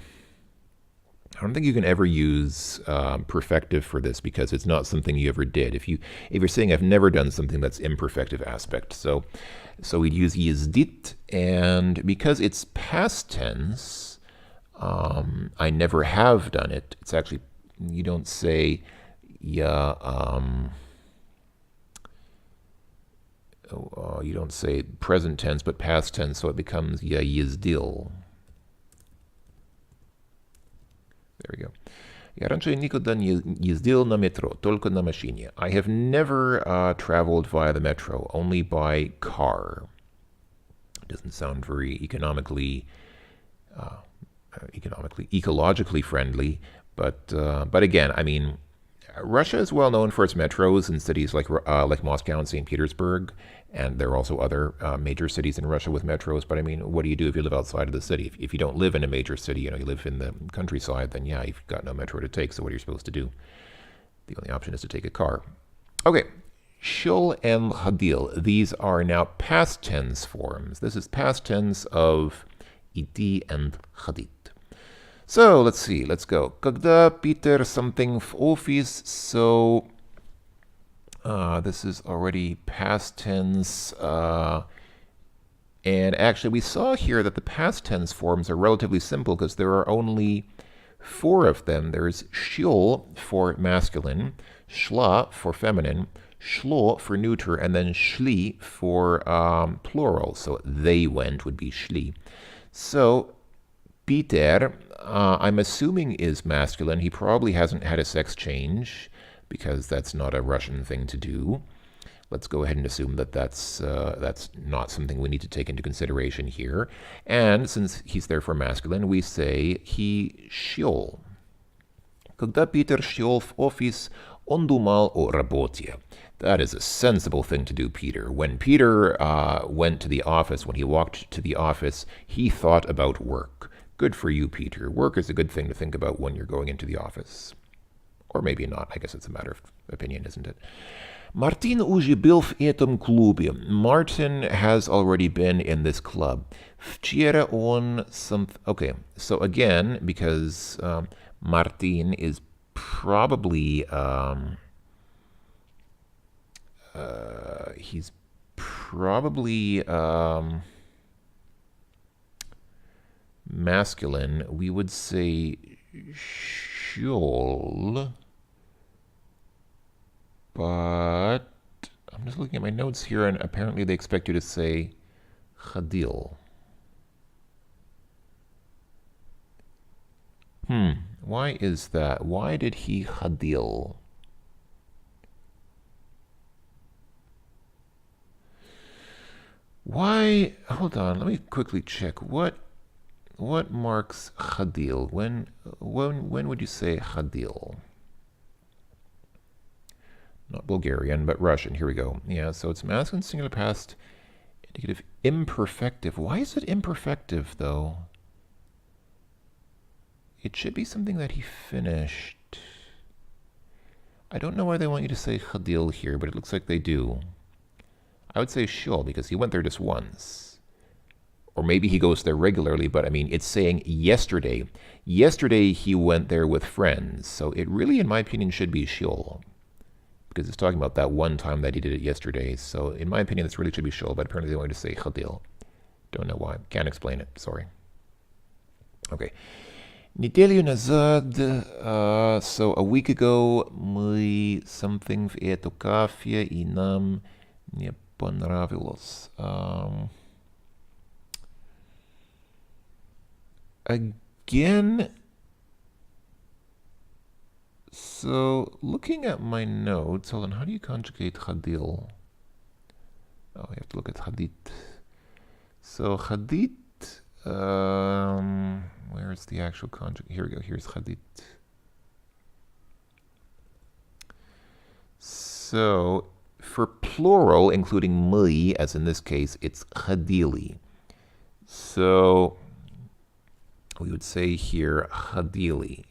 don't think you can ever use perfective for this because it's not something you ever did. If you're saying I've never done something, that's imperfective aspect. So we'd use ездит, and because it's past tense, I never have done it. It's actually, you don't say you don't say present tense, but past tense, so it becomes я ездил. There we go. Я раньше никогда не ездил на метро, только на машине. I have never traveled via the metro, only by car. It doesn't sound very ecologically friendly, but again, I mean, Russia is well known for its metros in cities like Moscow and St. Petersburg, and there are also other major cities in Russia with metros. But I mean, what do you do if you live outside of the city? If you don't live in a major city, you live in the countryside, then yeah, you've got no metro to take. So what are you supposed to do? The only option is to take a car. Okay, shul and hadil. These are now past tense forms. This is past tense of iti and hadit. So let's see, let's go. Когда Peter something в office, so this is already past tense. And actually we saw here that the past tense forms are relatively simple because there are only 4 of them. There's shul for masculine, shla for feminine, shlo for neuter, and then shli for plural. So they went would be shli. So Peter, I'm assuming is masculine. He probably hasn't had a sex change because that's not a Russian thing to do. Let's go ahead and assume that that's not something we need to take into consideration here. And since he's therefore masculine, we say he шел. Когда Питер шел в офис, он думал о работе. That is a sensible thing to do, Peter. When Peter went to the office, when he walked to the office, he thought about work. Good for you, Peter. Work is a good thing to think about when you're going into the office. Or maybe not. I guess it's a matter of opinion, isn't it? Martin уже был в этом клубе. Martin has already been in this club. Вчера он Okay, so again, because Martin is probably he's probably masculine, we would say shul, but I'm just looking at my notes here, and apparently they expect you to say hadil. Why is that? Why did he hadil? Why? Hold on, let me quickly check. What marks hadil? When would you say hadil? Not Bulgarian, but Russian. Here we go. Yeah, so it's masculine singular past indicative imperfective. Why is it imperfective though? It should be something that he finished. I don't know why they want you to say hadil here, but it looks like they do. I would say shul because he went there just once. Or maybe he goes there regularly, but I mean, it's saying yesterday. Yesterday he went there with friends. So it really, in my opinion, should be shul. Because it's talking about that one time that he did it yesterday. So in my opinion, this really should be shul, but apparently they want to say hadil. Don't know why. Can't explain it. Sorry. Okay. Неделю назад, so a week ago, мы something в эту кафе, и нам не понравилось. Again, so looking at my notes, hold on, how do you conjugate hadil? Oh, you have to look at hadit. So hadit, where's the actual conjugate? Here we go, here's hadit. So for plural, including мы, as in this case, it's hadili. So we would say here hadili.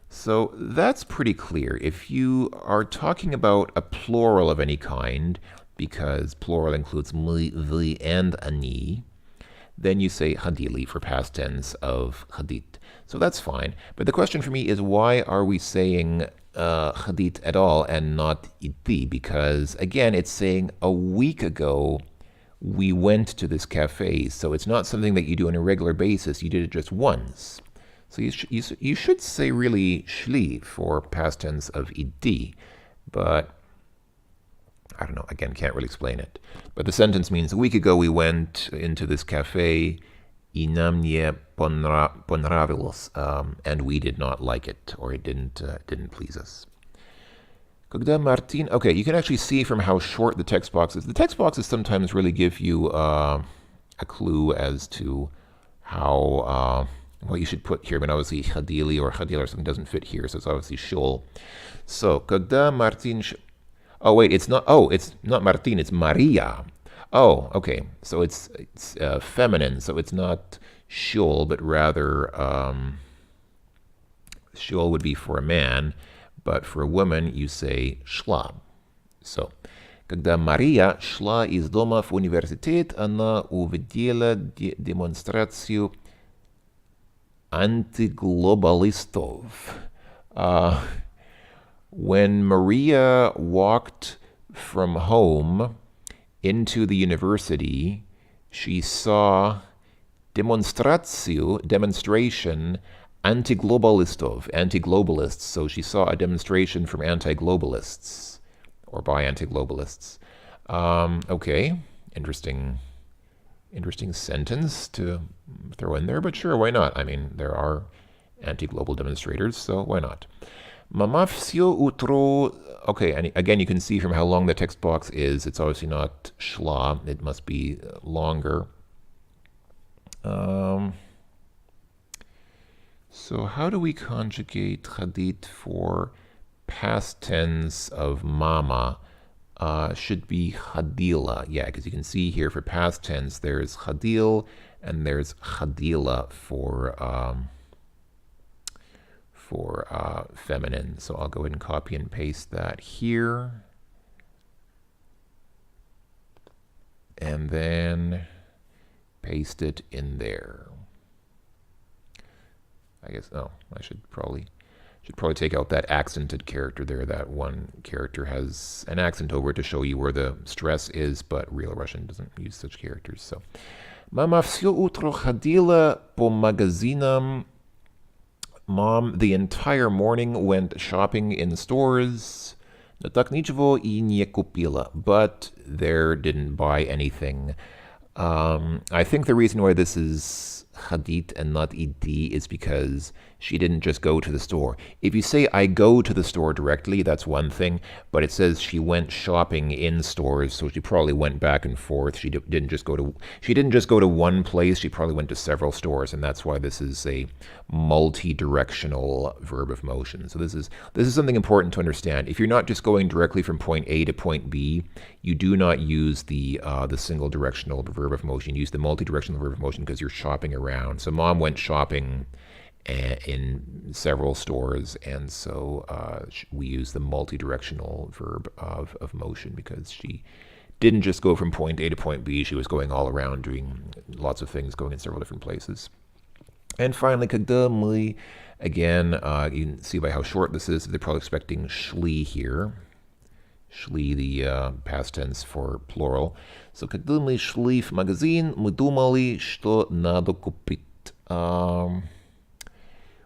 So that's pretty clear. If you are talking about a plural of any kind, because plural includes мы, вы, and они, then you say hadili for past tense of hadit. So that's fine. But the question for me is, why are we saying hadit at all and not iti? Because again, it's saying a week ago we went to this cafe. So it's not something that you do on a regular basis. You did it just once. So you should say really shli for past tense of iti. But I don't know, again, can't really explain it. But the sentence means a week ago we went into this cafe, и нам не понравилось, and we did not like it, or it didn't please us. Когда Martin, okay, you can actually see from how short the text box is. The text boxes sometimes really give you a clue as to how, what you should put here, but obviously hadili or hadil or something doesn't fit here, so it's obviously shul. So, когда Martin... Oh, wait, it's not Martin, it's Maria. Oh, okay. So it's feminine, so it's not shul, but rather shul would be for a man, but for a woman you say шла. So, когда Мария шла из дома в университет, она увидела демонстрацию антиглобалистов. When Maria walked from home into the university, she saw demonstration, anti-globalists. So she saw a demonstration from anti-globalists, or by anti-globalists. Okay, interesting sentence to throw in there, but sure, why not? I mean, there are anti-global demonstrators, so why not? Mama все утро... Okay, and again, you can see from how long the text box is, it's obviously not shla, it must be longer. So how do we conjugate hadit for past tense of mama? Should be hadila. Yeah, because you can see here for past tense, there's hadil and there's hadila for feminine. So I'll go ahead and copy and paste that here. And then paste it in there. I guess, I should probably take out that accented character there. That one character has an accent over it to show you where the stress is, but real Russian doesn't use such characters. So, Mama все утро ходила по магазинам. Mom, the entire morning, went shopping in stores. Но так ничего и не купила, but there didn't buy anything. I think the reason why this is hadit and not iti is because she didn't just go to the store. If you say I go to the store directly, that's one thing, but it says she went shopping in stores, so she probably went back and forth. She didn't just go to one place, she probably went to several stores, and that's why this is a multi-directional verb of motion. So this is something important to understand. If you're not just going directly from point A to point B, you do not use the single directional verb of motion. You use the multi-directional verb of motion because you're shopping around. So mom went shopping in several stores, and so we use the multi-directional verb of motion because she didn't just go from point A to point B, she was going all around doing lots of things, going in several different places. And finally, когда мы, again, you can see by how short this is, they're probably expecting shli here. Shli, the past tense for plural. So, когда мы шли в магазин, мы думали, что надо купить.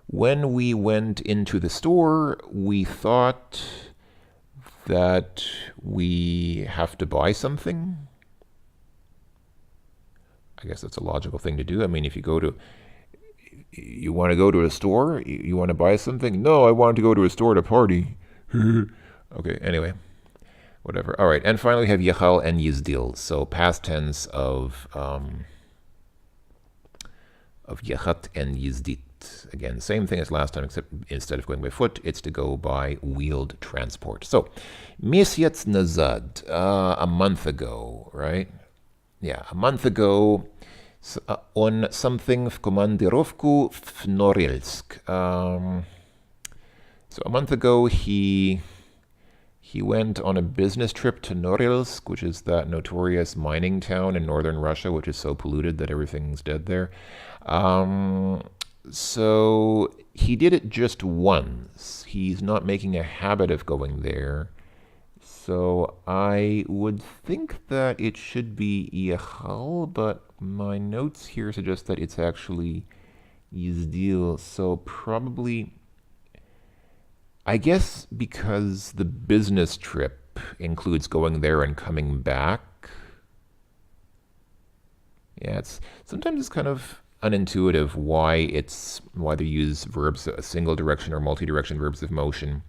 When we went into the store, we thought that we have to buy something. I guess that's a logical thing to do. I mean, if you want to go to a store, you want to buy something? No, I want to go to a store to party. Okay, anyway, whatever. All right, and finally we have yachal and yizdil. So past tense of yachat and yizdit. Again, same thing as last time, except instead of going by foot, it's to go by wheeled transport. So, месяц назад, a month ago, right? Yeah, a month ago, on something в командировку в Норильск. So a month ago, he went on a business trip to Norilsk, which is that notorious mining town in northern Russia, which is so polluted that everything's dead there. So he did it just once. He's not making a habit of going there. So I would think that it should be Yechal, but my notes here suggest that it's actually Yizdil. So probably, I guess because the business trip includes going there and coming back. Yeah, sometimes it's kind of unintuitive why they use verbs, single direction or multi-direction verbs of motion.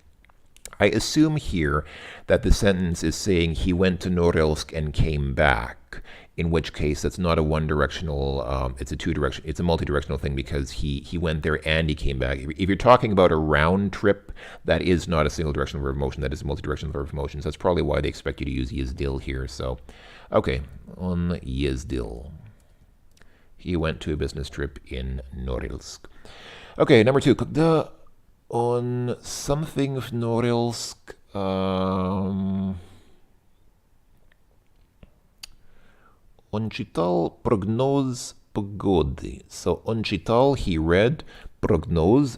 I assume here that the sentence is saying he went to Norilsk and came back, in which case that's not a one-directional, it's a multi-directional thing because he went there and he came back. If you're talking about a round trip, that is not a single directional verb of motion, that is a multi-directional verb of motion. So that's probably why they expect you to use Yizdil here. So, okay, on Yizdil. He went to a business trip in Norilsk. Okay, number 2. Когда on something в Norilsk, он читал прогноз погоды. So он читал, he read, prognosis,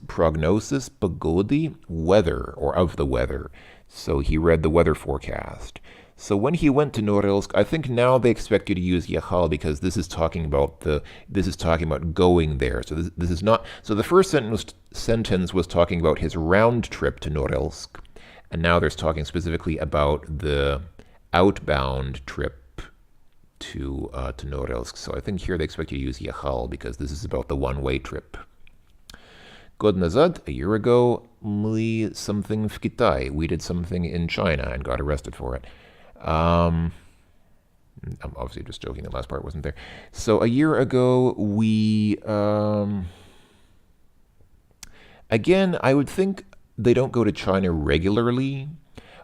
погоды, weather, or of the weather. So he read the weather forecast. So when he went to Norilsk, I think now they expect you to use Yechal because this is talking about going there. So this is not. So the first sentence was talking about his round trip to Norilsk, and now they're talking specifically about the outbound trip to Norilsk. So I think here they expect you to use Yechal because this is about the one-way trip. Год назад, a year ago, мы something в Китае. We did something in China and got arrested for it. I'm obviously just joking, the last part wasn't there. So a year ago, we, again, I would think they don't go to China regularly,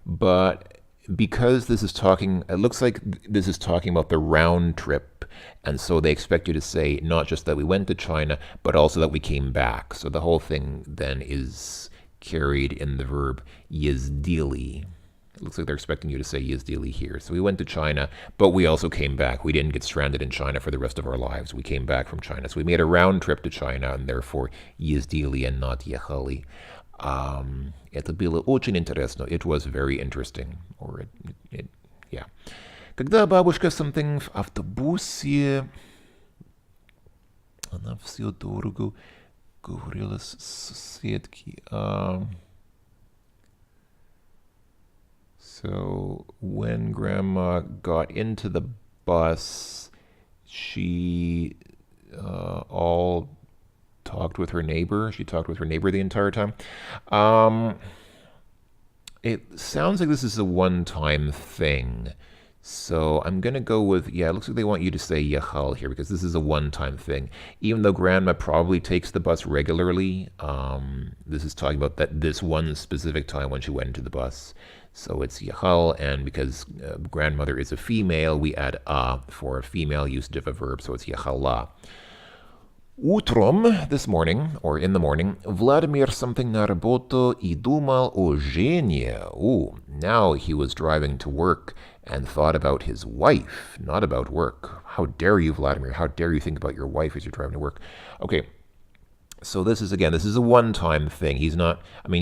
but because it looks like this is talking about the round trip, and so they expect you to say not just that we went to China, but also that we came back. So the whole thing then is carried in the verb yizdili. It looks like they're expecting you to say yizdili here. So we went to China, but we also came back. We didn't get stranded in China for the rest of our lives. We came back from China. So we made a round trip to China, and therefore yizdili and not ехали. Это было очень интересно. It was very interesting. Or yeah. Когда бабушка something в автобусе, она все дорого говорила с соседки. So when Grandma got into the bus, she all talked with her neighbor. She talked with her neighbor the entire time. It sounds like this is a one-time thing. So I'm going to go with, it looks like they want you to say Yechal here because this is a one-time thing. Even though Grandma probably takes the bus regularly, this is talking about this one specific time when she went into the bus. So it's Yechal, and because grandmother is a female, we add a for a female usage of a verb, so it's Yechala. Утrom, this morning, or in the morning, Vladimir something на работу и думал о жене. Ooh, now he was driving to work and thought about his wife, not about work. How dare you, Vladimir? How dare you think about your wife as you're driving to work? Okay, so this is a one-time thing. He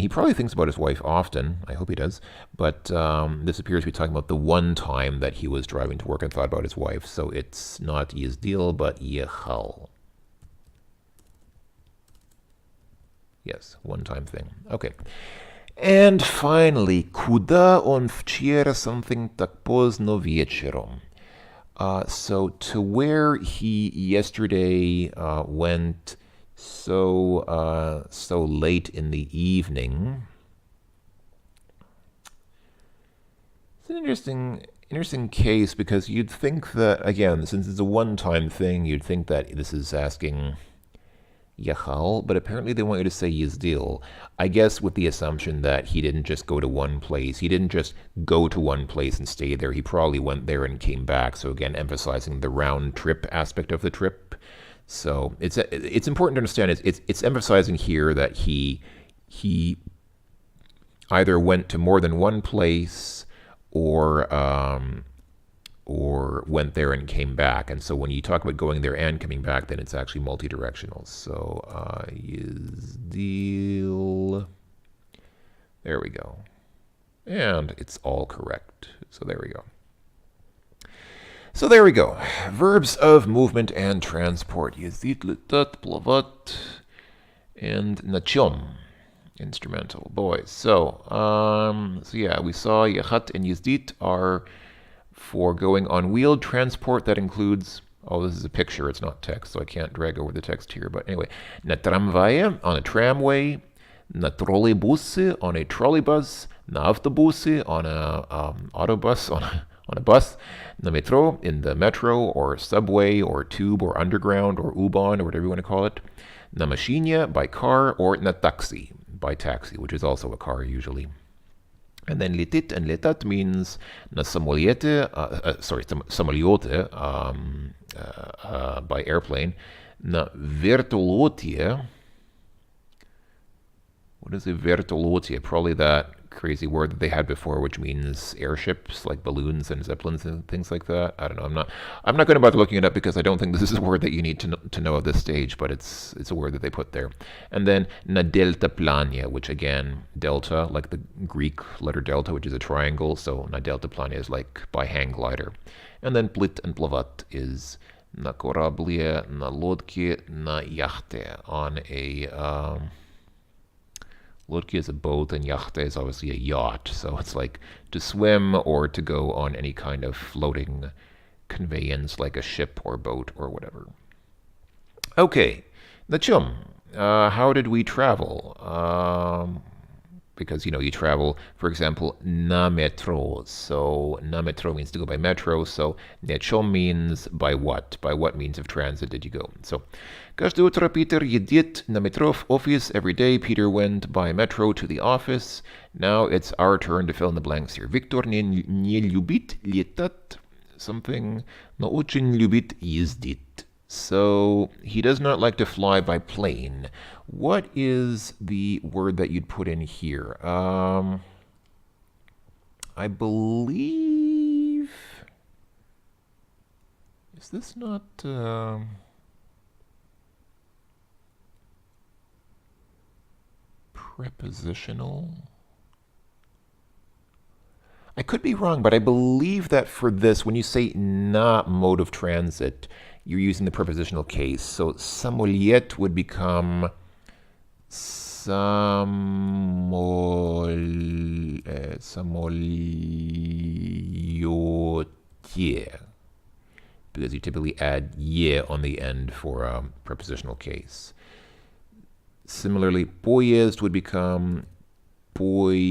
probably thinks about his wife often. I hope he does. But this appears to be talking about the one time that he was driving to work and thought about his wife. So it's not Yizdil, but Yechal. Yes, one-time thing. Okay. And finally, куда он вчера something так поздно вечером? So to where he yesterday went so late in the evening. It's an interesting case because you'd think that, again, since it's a one-time thing, you'd think that this is asking Yechal, but apparently they want you to say Yizdil. I guess with the assumption that he didn't just go to one place. He didn't just go to one place and stay there. He probably went there and came back. So again, emphasizing the round trip aspect of the trip. So it's important to understand it's emphasizing here that he either went to more than one place or went there and came back. And so when you talk about going there and coming back, then it's actually multi-directional. So Yizdil. There we go. And it's all correct. So there we go. So there we go. Verbs of movement and transport. Ездить, летать, плавать, and на чем. Instrumental. Boys. So yeah, we saw ехать and ездить are for going on wheeled transport. That includes, oh, this is a picture, it's not text, so I can't drag over the text here. But anyway, на трамвае, on a tramway, на троллейбусе, on a trolleybus, на автобусе, on a autobus, on a bus, на метро, in the metro, or subway, or tube, or underground, or U-Bahn, or whatever you want to call it, на машине, by car, or на такси, by taxi, which is also a car usually. And then летит and летать means на самолете, самолете, by airplane, на вертолете. What is a vertolote? Probably that crazy word that they had before, which means airships, like balloons and zeppelins and things like that. I don't know. I'm not going to bother looking it up because I don't think this is a word that you need to know at this stage, but it's a word that they put there. And then na deltaplania, which again, delta, like the Greek letter delta, which is a triangle. So na deltaplania is like by hang glider. And then plit and plavat is na kорабле, на лодке, на яхте, on a Lodka is a boat, and yachta is obviously a yacht. So it's like to swim or to go on any kind of floating conveyance, like a ship or boat or whatever. Okay, на чем? How did we travel? Because, you travel, for example, на метро. So на метро means to go by metro. So на чем means by what? By what means of transit did you go? So каждое утро Peter едет на метро в офис. Every day Peter went by metro to the office. Now it's our turn to fill in the blanks here. Виктор не любит летать. Something, но очень любит ездить. So he does not like to fly by plane. What is the word that you'd put in here? I believe... Is this not... prepositional? I could be wrong, but I believe that for this, when you say na mode of transit, you're using the prepositional case. So самолет would become самолете, because you typically add ye on the end for prepositional case. Similarly, поезд would become поезде.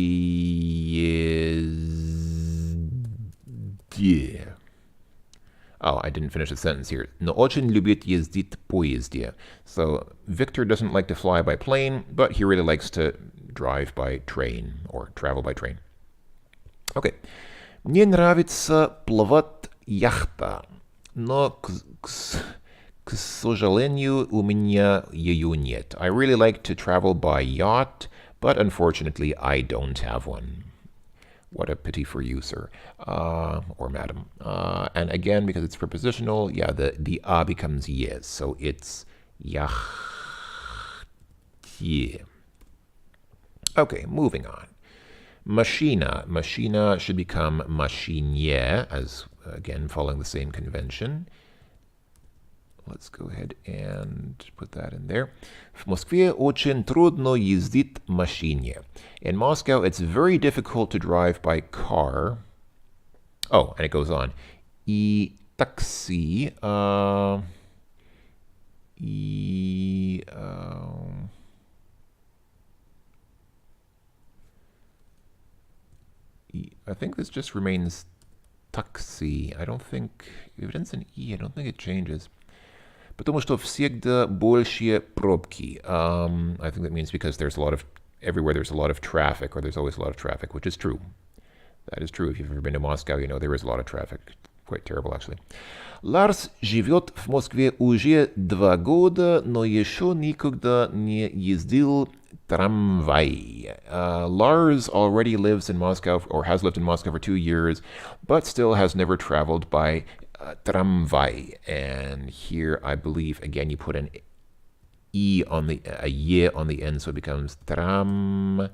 Oh, I didn't finish the sentence here. Но очень любит ездить поезде. So Victor doesn't like to fly by plane, but he really likes to drive by train or travel by train. Okay. Мне нравится плавать яхта, но к сожалению, у меня ее нет. I really like to travel by yacht, but unfortunately, I don't have one. What a pity for you, sir, or madam. And again, because it's prepositional, yeah, the a becomes yes, so it's yachtye. Okay, moving on. Machina. Machina should become machinier, as again, following the same convention. Let's go ahead and put that in there. В Москве очень трудно ездить машине. In Moscow, it's very difficult to drive by car. Oh, and it goes on. И такси. I think this just remains taxi. I don't think, if it ends in E, I don't think it changes. Потому что всегда больше пробки. I think that means because there's a lot of, everywhere there's a lot of traffic, or there's always a lot of traffic, which is true. That is true. If you've ever been to Moscow, you know there is a lot of traffic. Quite terrible, actually. Lars живет в Москве уже 2 года, но еще никогда не ездил tramvay. Lars already lives in Moscow, or has lived in Moscow for 2 years, but still has never traveled by tramvay. And here, I believe, again, you put an e on the ye on the end, so it becomes tramvay.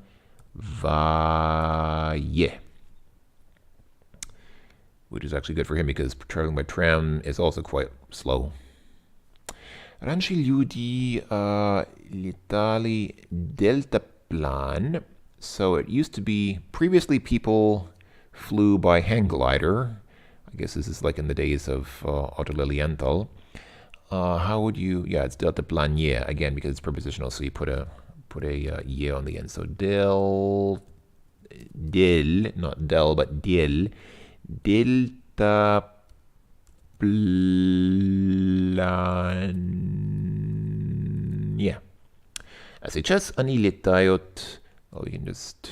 Which is actually good for him because traveling by tram is also quite slow. Раньше люди летали дельтаплан. So it used to be, previously people flew by hang glider. I guess this is like in the days of autoliliental. How would you, yeah, it's deltaplan, yeah, again, because it's prepositional, so you put a yeah on the end. So del, not del, but del, delta plan. Yeah. А сейчас они летают. Oh, you can just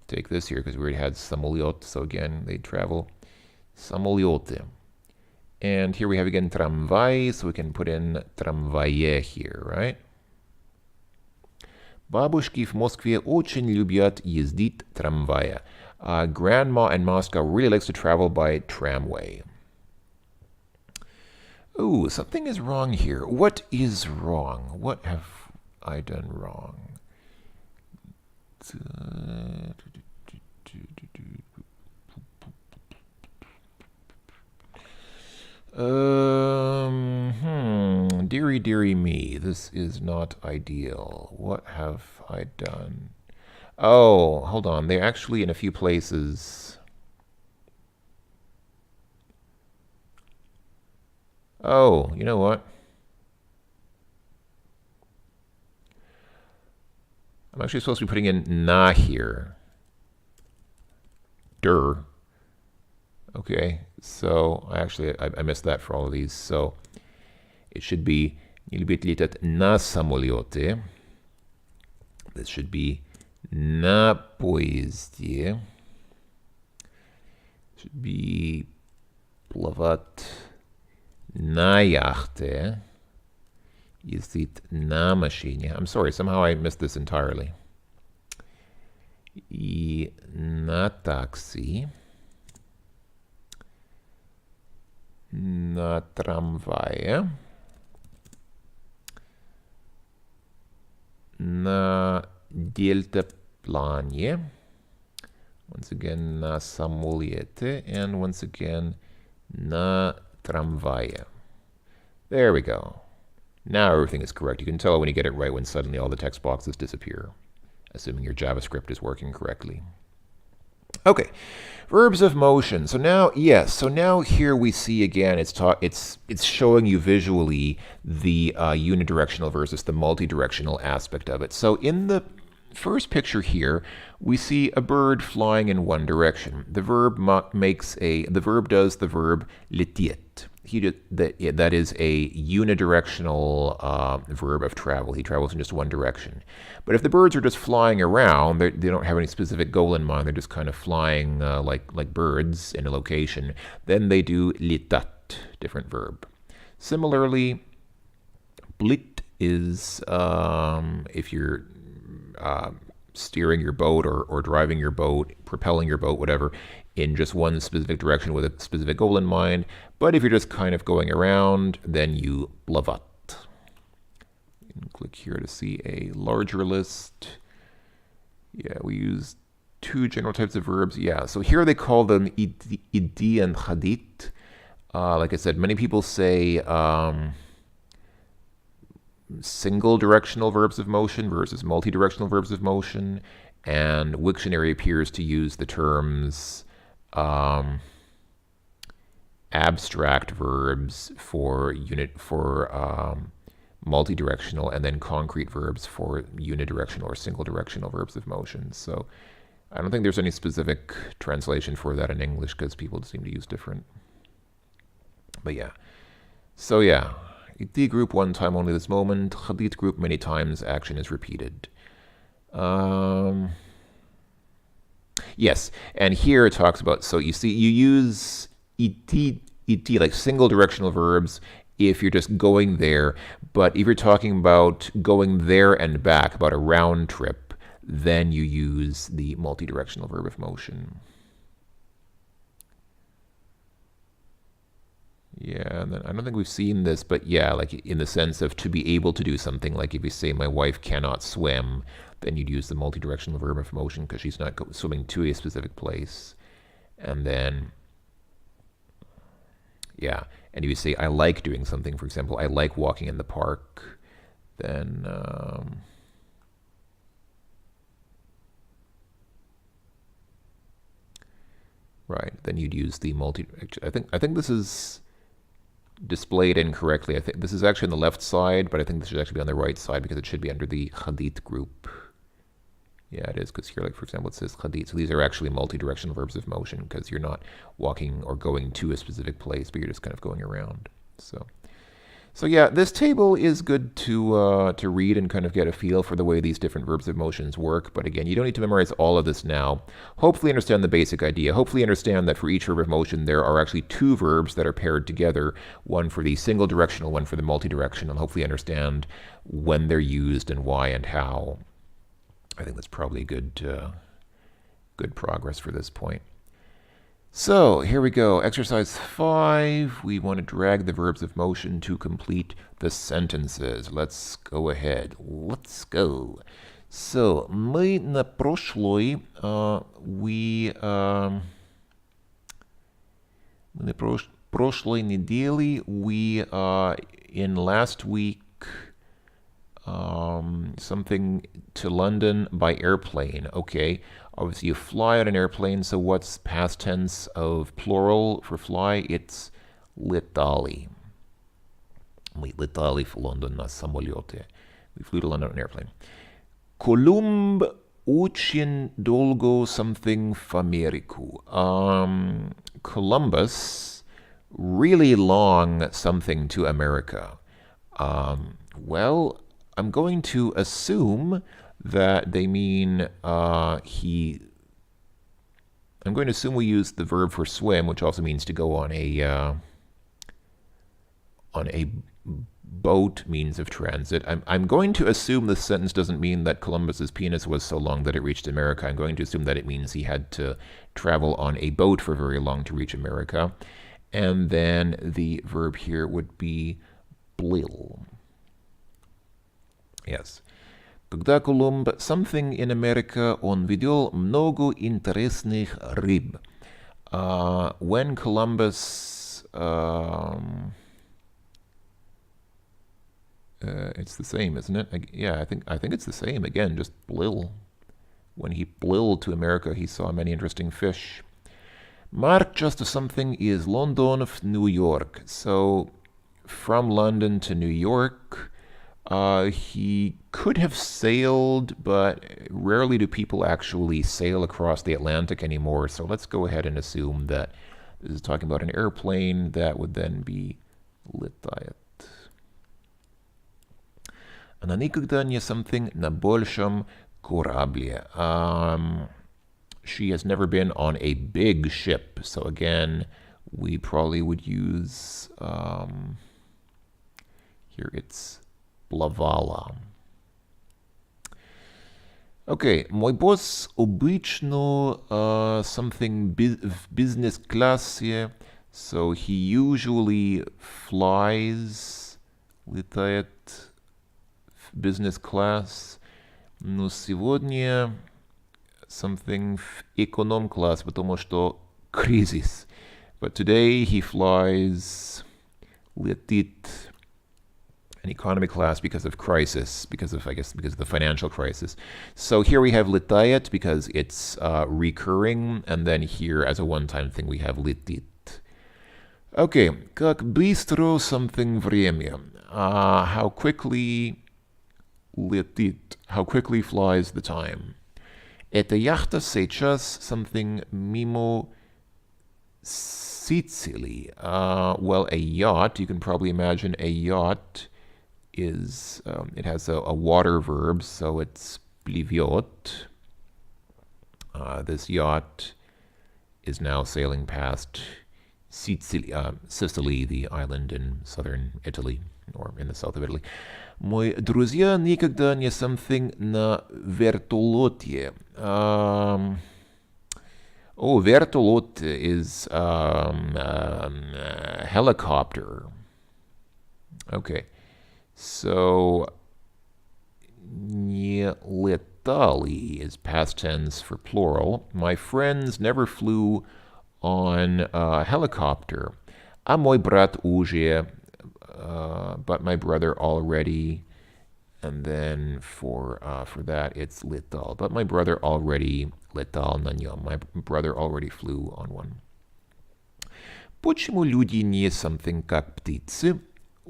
take this here because we already had самолет. So again, they travel самолеты. And here we have again tramvay, so we can put in трамвае here, right? Бабушки в Москве очень любят ездить трамвая. Grandma in Moscow really likes to travel by tramway. Ooh, something is wrong here. What is wrong? What have I done wrong? Dearie, dearie me, this is not ideal. What have I done? Oh, hold on. They're actually in a few places. Oh, you know what? I'm actually supposed to be putting in na here. Der. Okay, so I missed that for all of these. So it should be не любит летать на самолете. This should be на поезде. Should be плавать на яхте. Ездить на машине. I'm sorry, somehow I missed this entirely. И на такси. На трамвае. На дельтаплане. Once again, на самолете. And once again, на трамвае. There we go. Now everything is correct. You can tell when you get it right when suddenly all the text boxes disappear, assuming your JavaScript is working correctly. Okay, verbs of motion. So now, yes, so now here we see again, it's showing you visually the unidirectional versus the multidirectional aspect of it. So in the first picture here, we see a bird flying in one direction. The verb does the verb letiet. That is a unidirectional verb of travel. He travels in just one direction. But if the birds are just flying around, they don't have any specific goal in mind, they're just kind of flying like birds in a location, then they do litat, different verb. Similarly, blit is if you're steering your boat or driving your boat, propelling your boat, whatever, in just one specific direction with a specific goal in mind. But if you're just kind of going around, then you plavat. You can click here to see a larger list. Yeah, we use two general types of verbs. Yeah, so here they call them idi and hadit. Like I said, many people say single directional verbs of motion versus multi-directional verbs of motion, and Wiktionary appears to use the terms abstract verbs for multi-directional, and then concrete verbs for unidirectional or single directional verbs of motion. So I don't think there's any specific translation for that in English because people seem to use different. But yeah. So yeah. Iti group one time only this moment. Hadit group many times. Action is repeated. Yes, and here it talks about, so you see, you use iti like single directional verbs if you're just going there. But if you're talking about going there and back, about a round trip, then you use the multidirectional verb of motion. Yeah, and then I don't think we've seen this, but yeah, like in the sense of to be able to do something, like if you say my wife cannot swim, then you'd use the multidirectional verb of motion because she's not swimming to a specific place. And then, yeah, and if you say I like doing something, for example, I like walking in the park, then right, then you'd use the I think this is displayed incorrectly. I think this is actually on the left side, but I think this should actually be on the right side because it should be under the hadith group. Yeah, it is, because here, like, for example, it says hadith. So these are actually multi-directional verbs of motion because you're not walking or going to a specific place, but you're just kind of going around. So yeah, this table is good to read and kind of get a feel for the way these different verbs of motions work. But again, you don't need to memorize all of this now. Hopefully understand the basic idea. Hopefully understand that for each verb of motion, there are actually two verbs that are paired together, one for the single directional, one for the multi-directional, and hopefully understand when they're used and why and how. I think that's probably good progress for this point. So here we go. Exercise 5. We want to drag the verbs of motion to complete the sentences. Let's go ahead. Let's go. So мы на прошлой прошлой неделе in last week something to London by airplane. Okay. Obviously, you fly on an airplane, so what's past tense of plural for fly? It's летали. Мы летали в Лондон на самолете. We flew to London on an airplane. Колумб очень долго something в Америку. Columbus, really long something to America. Well, I'm going to assume that they mean I'm going to assume we use the verb for swim, which also means to go on a boat means of transit. I'm going to assume this sentence doesn't mean that Columbus's penis was so long that it reached America. I'm going to assume that it means he had to travel on a boat for very long to reach America. And then the verb here would be плыл. Yes. Когда Колумб something in America, он видел много интересных рыб. When Columbus, it's the same, isn't it? Yeah, I think it's the same. Again, just плыл. When he плыл to America, he saw many interesting fish. Mark just something is London of New York. So from London to New York. He could have sailed, but rarely do people actually sail across the Atlantic anymore. So let's go ahead and assume that this is talking about an airplane. That would then be летает. Она никогда не something на большом корабле. She has never been on a big ship. So again, we probably would use, here it's плавала. Okay, мой босс обычно something в бизнес-классе. So he usually flies, летает в business class. Но сегодня something в эконом-класс, потому что кризис. But today he flies, летит an economy class because of crisis, because of the financial crisis. So here we have летает because it's recurring, and then here as a one-time thing we have летит. Okay, как быстро something время. How quickly летит, how quickly flies the time. Эта яхта сейчас something мимо Sicily. Well, a yacht, you can probably imagine a yacht is, it has a water verb, so it's плывет. This yacht is now sailing past Sicily, the island in southern Italy, or in the south of Italy. Мои друзья никогда не something на вертолете. Vertolot is helicopter. Okay, so не летали is past tense for plural. My friends never flew on a helicopter. А мой брат уже, but my brother already. And then for that, it's летал. But my brother already летал на нем. My brother already flew on one. Почему люди не something как птицы?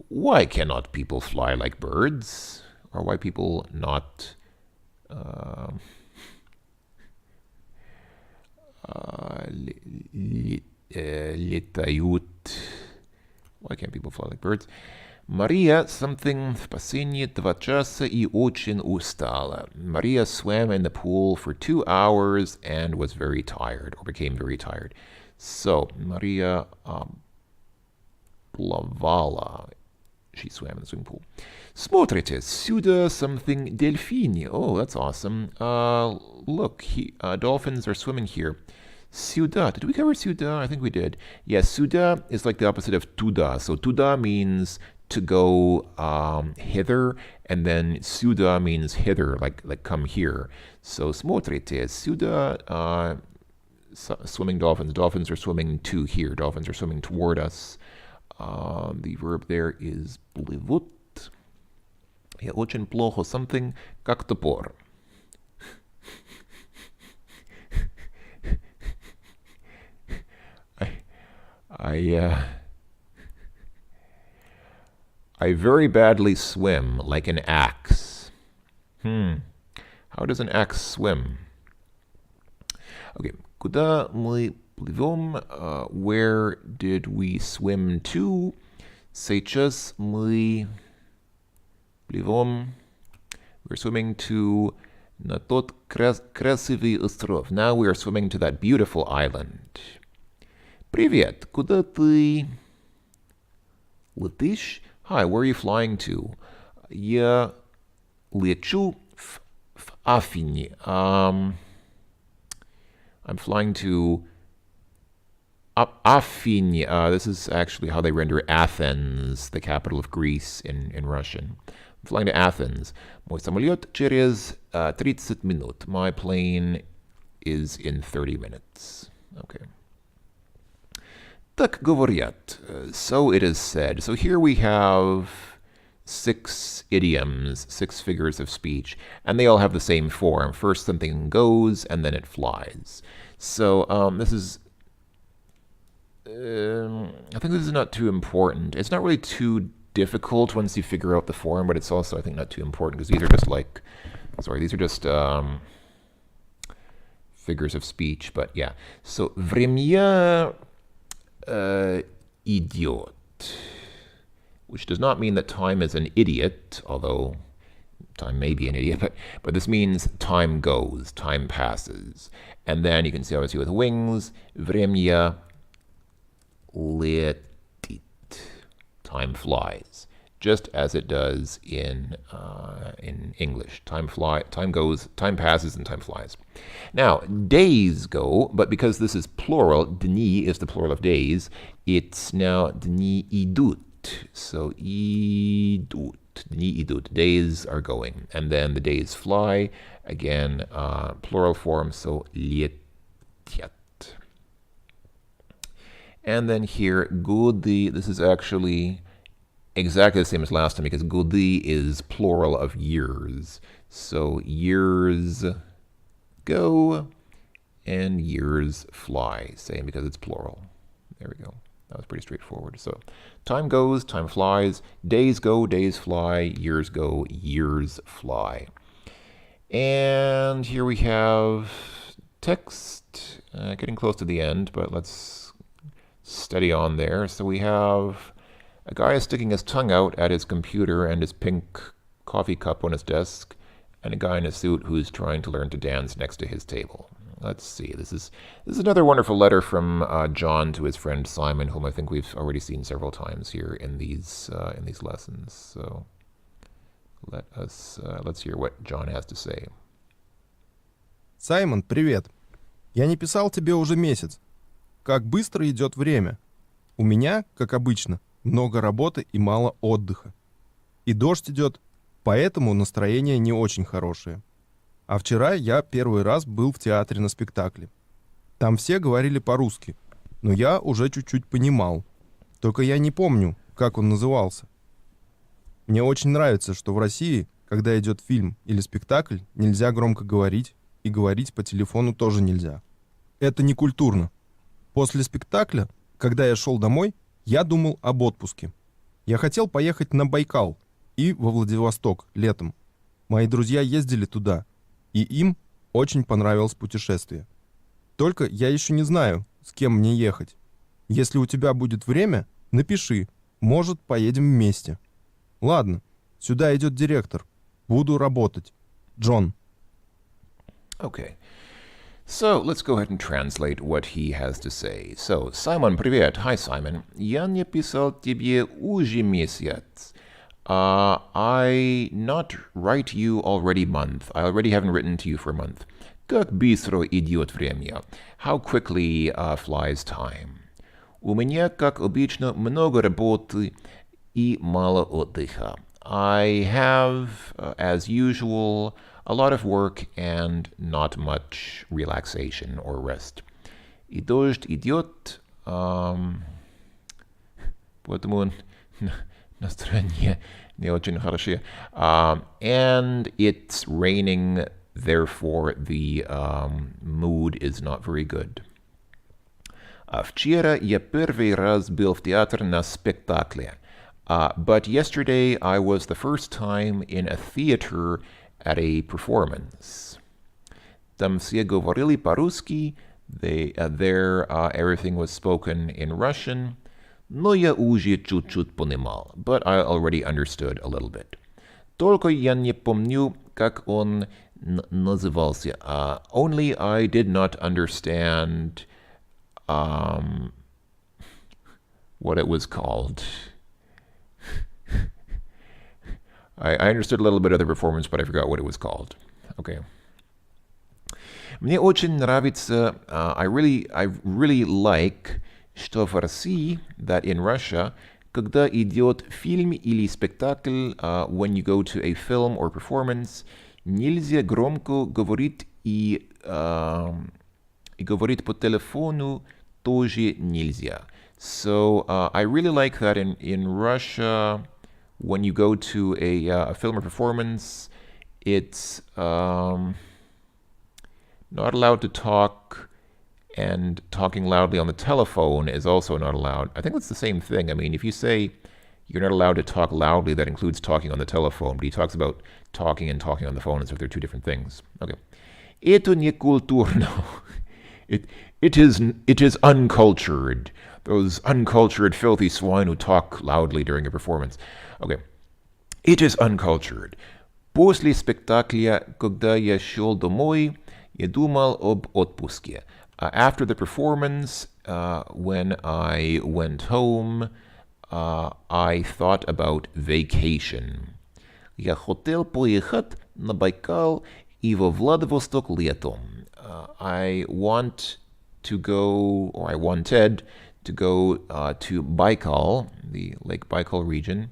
Why cannot people fly like birds? Or why people not летают? Why can't people fly like birds? Maria something в бассейне 2 часа и очень устала. Maria swam in the pool for 2 hours and was very tired, or became very tired. So, Maria плавала. She swam in the swimming pool. Смотрите, сюда something дельфини. Oh, that's awesome. Look, dolphins are swimming here. Сюда. Did we cover сюда? I think we did. Yes, сюда is like the opposite of туда. So туда means to go hither, and then сюда means hither, like come here. So смотрите, сюда, swimming dolphins. Dolphins are swimming to here. Dolphins are swimming toward us. The verb there is плывут. Я очень плохо something как топор. I very badly swim like an axe. How does an axe swim? Okay, куда мы плывем? Where did we swim to? Сейчас мы плывем. We're swimming to на тот красивый остров. Now we are swimming to that beautiful island. Привет, куда ты летишь? Hi, where are you flying to? Я лечу в Афине. I'm flying to Afine. This is actually how they render Athens, the capital of Greece in Russian. I'm flying to Athens. Мой самолет через 30 минут. My plane is in 30 minutes. Okay. Так говорят. So it is said. So here we have 6 idioms, 6 figures of speech, and they all have the same form. First something goes, and then it flies. So this is, I think this is not too important. It's not really too difficult once you figure out the form, but it's also, I think, not too important because these are just like, these are just figures of speech. But yeah, so время идет, which does not mean that time is an idiot, although time may be an idiot, but this means time goes, time passes. And then you can see, obviously, with wings, время летит, time flies, just as it does in English. Time goes, time passes, and time flies. Now, days go, but because this is plural, dni is the plural of days, it's now dni idut. So idut, dni idut, days are going. And then the days fly, again, plural form, so летят. And then here, годы, this is actually exactly the same as last time because годы is plural of years. So years go and years fly. Same because it's plural. There we go. That was pretty straightforward. So time goes, time flies. Days go, days fly. Years go, years fly. And here we have text. Getting close to the end, but let's steady on there. So we have a guy is sticking his tongue out at his computer and his pink coffee cup on his desk, and a guy in a suit who's trying to learn to dance next to his table. let's see. This is another wonderful letter from John to his friend Simon, whom I think we've already seen several times here in these lessons. So let's hear what John has to say. Саймон, привет. Я не писал тебе уже месяц. Как быстро идет время. У меня, как обычно, много работы и мало отдыха. И дождь идет, поэтому настроение не очень хорошее. А вчера я первый раз был в театре на спектакле. Там все говорили по-русски, но я уже чуть-чуть понимал. Только я не помню, как он назывался. Мне очень нравится, что в России, когда идет фильм или спектакль, нельзя громко говорить, и говорить по телефону тоже нельзя. Это не культурно. После спектакля, когда я шел домой, я думал об отпуске. Я хотел поехать на Байкал и во Владивосток летом. Мои друзья ездили туда, и им очень понравилось путешествие. Только я еще не знаю, с кем мне ехать. Если у тебя будет время, напиши. Может, поедем вместе. Ладно, сюда идет директор. Буду работать. Джон. Okay. So let's go ahead and translate what he has to say. So, Simon, привет. Hi, Simon. Я не писал тебе уже месяц. I not write you already month. I already haven't written to you for a month. Как быстро идет время. How quickly flies time. У меня, как обычно, много работы и мало отдыха. I have, as usual, a lot of work and not much relaxation or rest. И дождь идет, поэтому настроение не очень хорошее. And it's raining, therefore the mood is not very good. Вчера я первый раз был в театре на спектакле. But yesterday I was the first time in a theater at a performance. Там все говорили по-русски. There everything was spoken in Russian. Но я уже чуть-чуть понимал. But I already understood a little bit. Только я не помню, как он назывался. Only I did not understand what it was called. I understood a little bit of the performance, but I forgot what it was called. Okay. Мне очень нравится, I really like, что в России, that in Russia, когда идет фильм или спектакль, when you go to a film or performance, нельзя громко говорить и говорить по телефону тоже нельзя. So I really like that in Russia, when you go to a film or performance, it's not allowed to talk, and talking loudly on the telephone is also not allowed. I think that's the same thing. I mean, if you say you're not allowed to talk loudly, that includes talking on the telephone, but he talks about talking and talking on the phone as if they're two different things. Okay. Это не культурно. It is uncultured. Those uncultured, filthy swine who talk loudly during a performance. Okay. It is uncultured. После спектакля, когда я шел домой, я думал об отпуске. After the performance, when I went home, I thought about vacation. Я хотел поехать на Байкал и во Владивосток летом. I wanted to go to Baikal, the Lake Baikal region,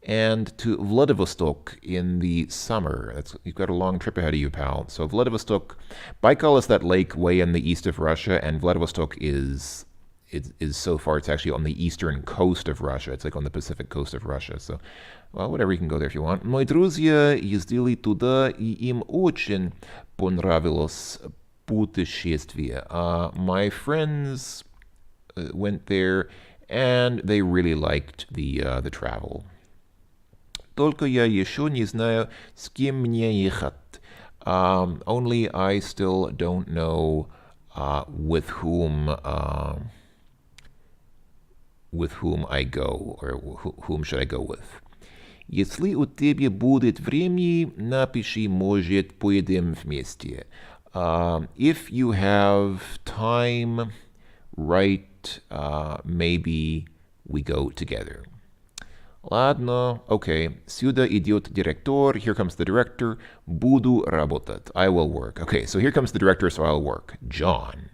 and to Vladivostok in the summer. You've got a long trip ahead of you, pal. So Vladivostok, Baikal is that lake way in the east of Russia, and Vladivostok is so far, it's actually on the eastern coast of Russia. It's like on the Pacific coast of Russia. So, well, whatever, you can go there if you want. Мои друзья ездили туда, и им очень понравилось путешествие. My friends went there, and they really liked the travel. Только я еще не знаю, с кем мне ехать. Only I still don't know with whom I go, or whom should I go with. Если у тебя будет время, напиши, может, поедем вместе. If you have time, right, maybe we go together. Ладно, okay. Сюда идет директор. Here comes the director. Буду работать. I will work. Okay, so here comes the director, so I'll work. John.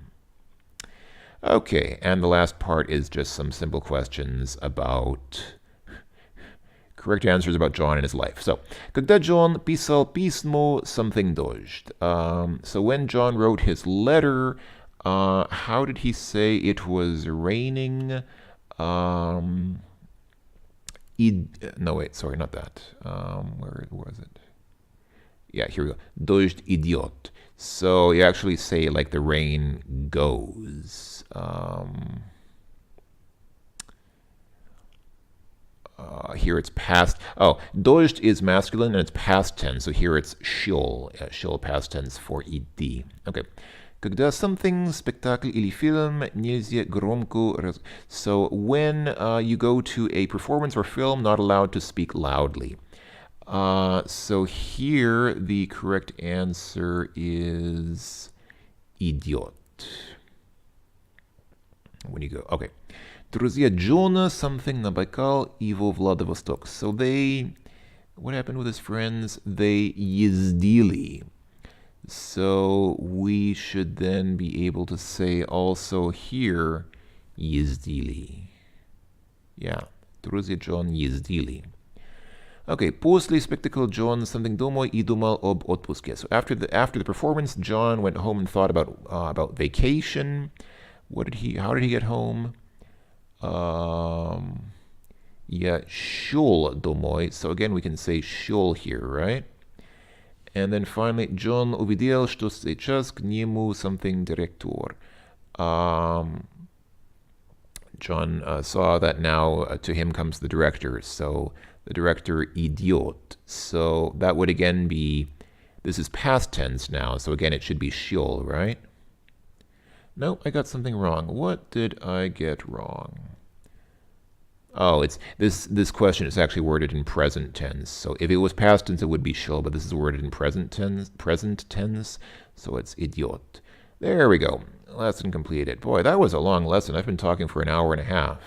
Okay, and the last part is just some simple questions about correct answers about John and his life. So, когда John писал письмо, something дождь. So when John wrote his letter, how did he say it was raining? No, wait, sorry, not that. Where was it? Yeah, here we go. Дождь идет. So you actually say like the rain goes. Here it's past. Oh, дождь is masculine and it's past tense. So here it's шел. Шел past tense for идти. Okay. Когда something, спектакль или фильм, нельзя громко. So when you go to a performance or film, not allowed to speak loudly. So here the correct answer is идет. When you go, okay. Друзья Джона, something на Байкал, и во Владивосток. So they, what happened with his friends? They ездили. So we should then be able to say also here, ездили. Yeah, друзья Джон ездили. Okay, после спектакля John something домой и думал об отпуске. So after the performance, John went home and thought about vacation. How did he get home? Yeah, шел домой. So again, we can say шел here, right? And then finally, John увидел, что сейчас к нему something директор. John saw that now to him comes the director. So the director идет. So that would again be, this is past tense now. So again, it should be шел, right? No, I got something wrong. What did I get wrong? Oh, it's this question is actually worded in present tense. So if it was past tense, it would be шел, but this is worded in present tense. So it's идет. There we go. Lesson completed. Boy, that was a long lesson. I've been talking for an hour and a half.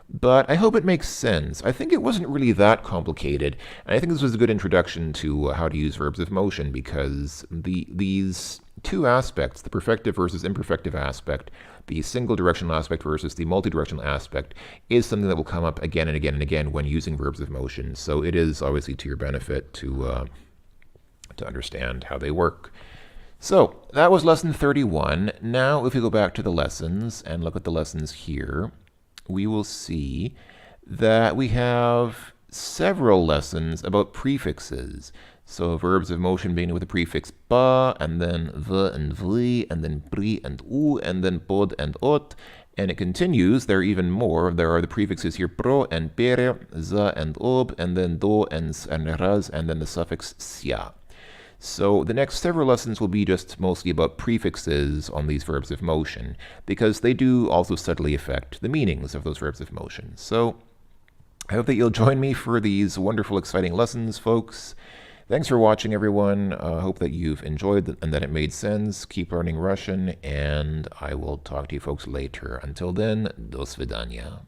But I hope it makes sense. I think it wasn't really that complicated. And I think this was a good introduction to how to use verbs of motion because these two aspects, the perfective versus imperfective aspect, the single directional aspect versus the multi-directional aspect, is something that will come up again and again and again when using verbs of motion. So it is obviously to your benefit to understand how they work. So that was lesson 31. Now if we go back to the lessons and look at the lessons here, we will see that we have several lessons about prefixes. So verbs of motion beginning with the prefix ba, and then v and vli, and then pri and u, and then pod and ot. And it continues. There are even more. There are the prefixes here pro and pere, za and ob, and then do and raz, and then the suffix sia. So the next several lessons will be just mostly about prefixes on these verbs of motion, because they do also subtly affect the meanings of those verbs of motion. So I hope that you'll join me for these wonderful, exciting lessons, folks. Thanks for watching, everyone. I hope that you've enjoyed and that it made sense. Keep learning Russian, and I will talk to you folks later. Until then, до свидания.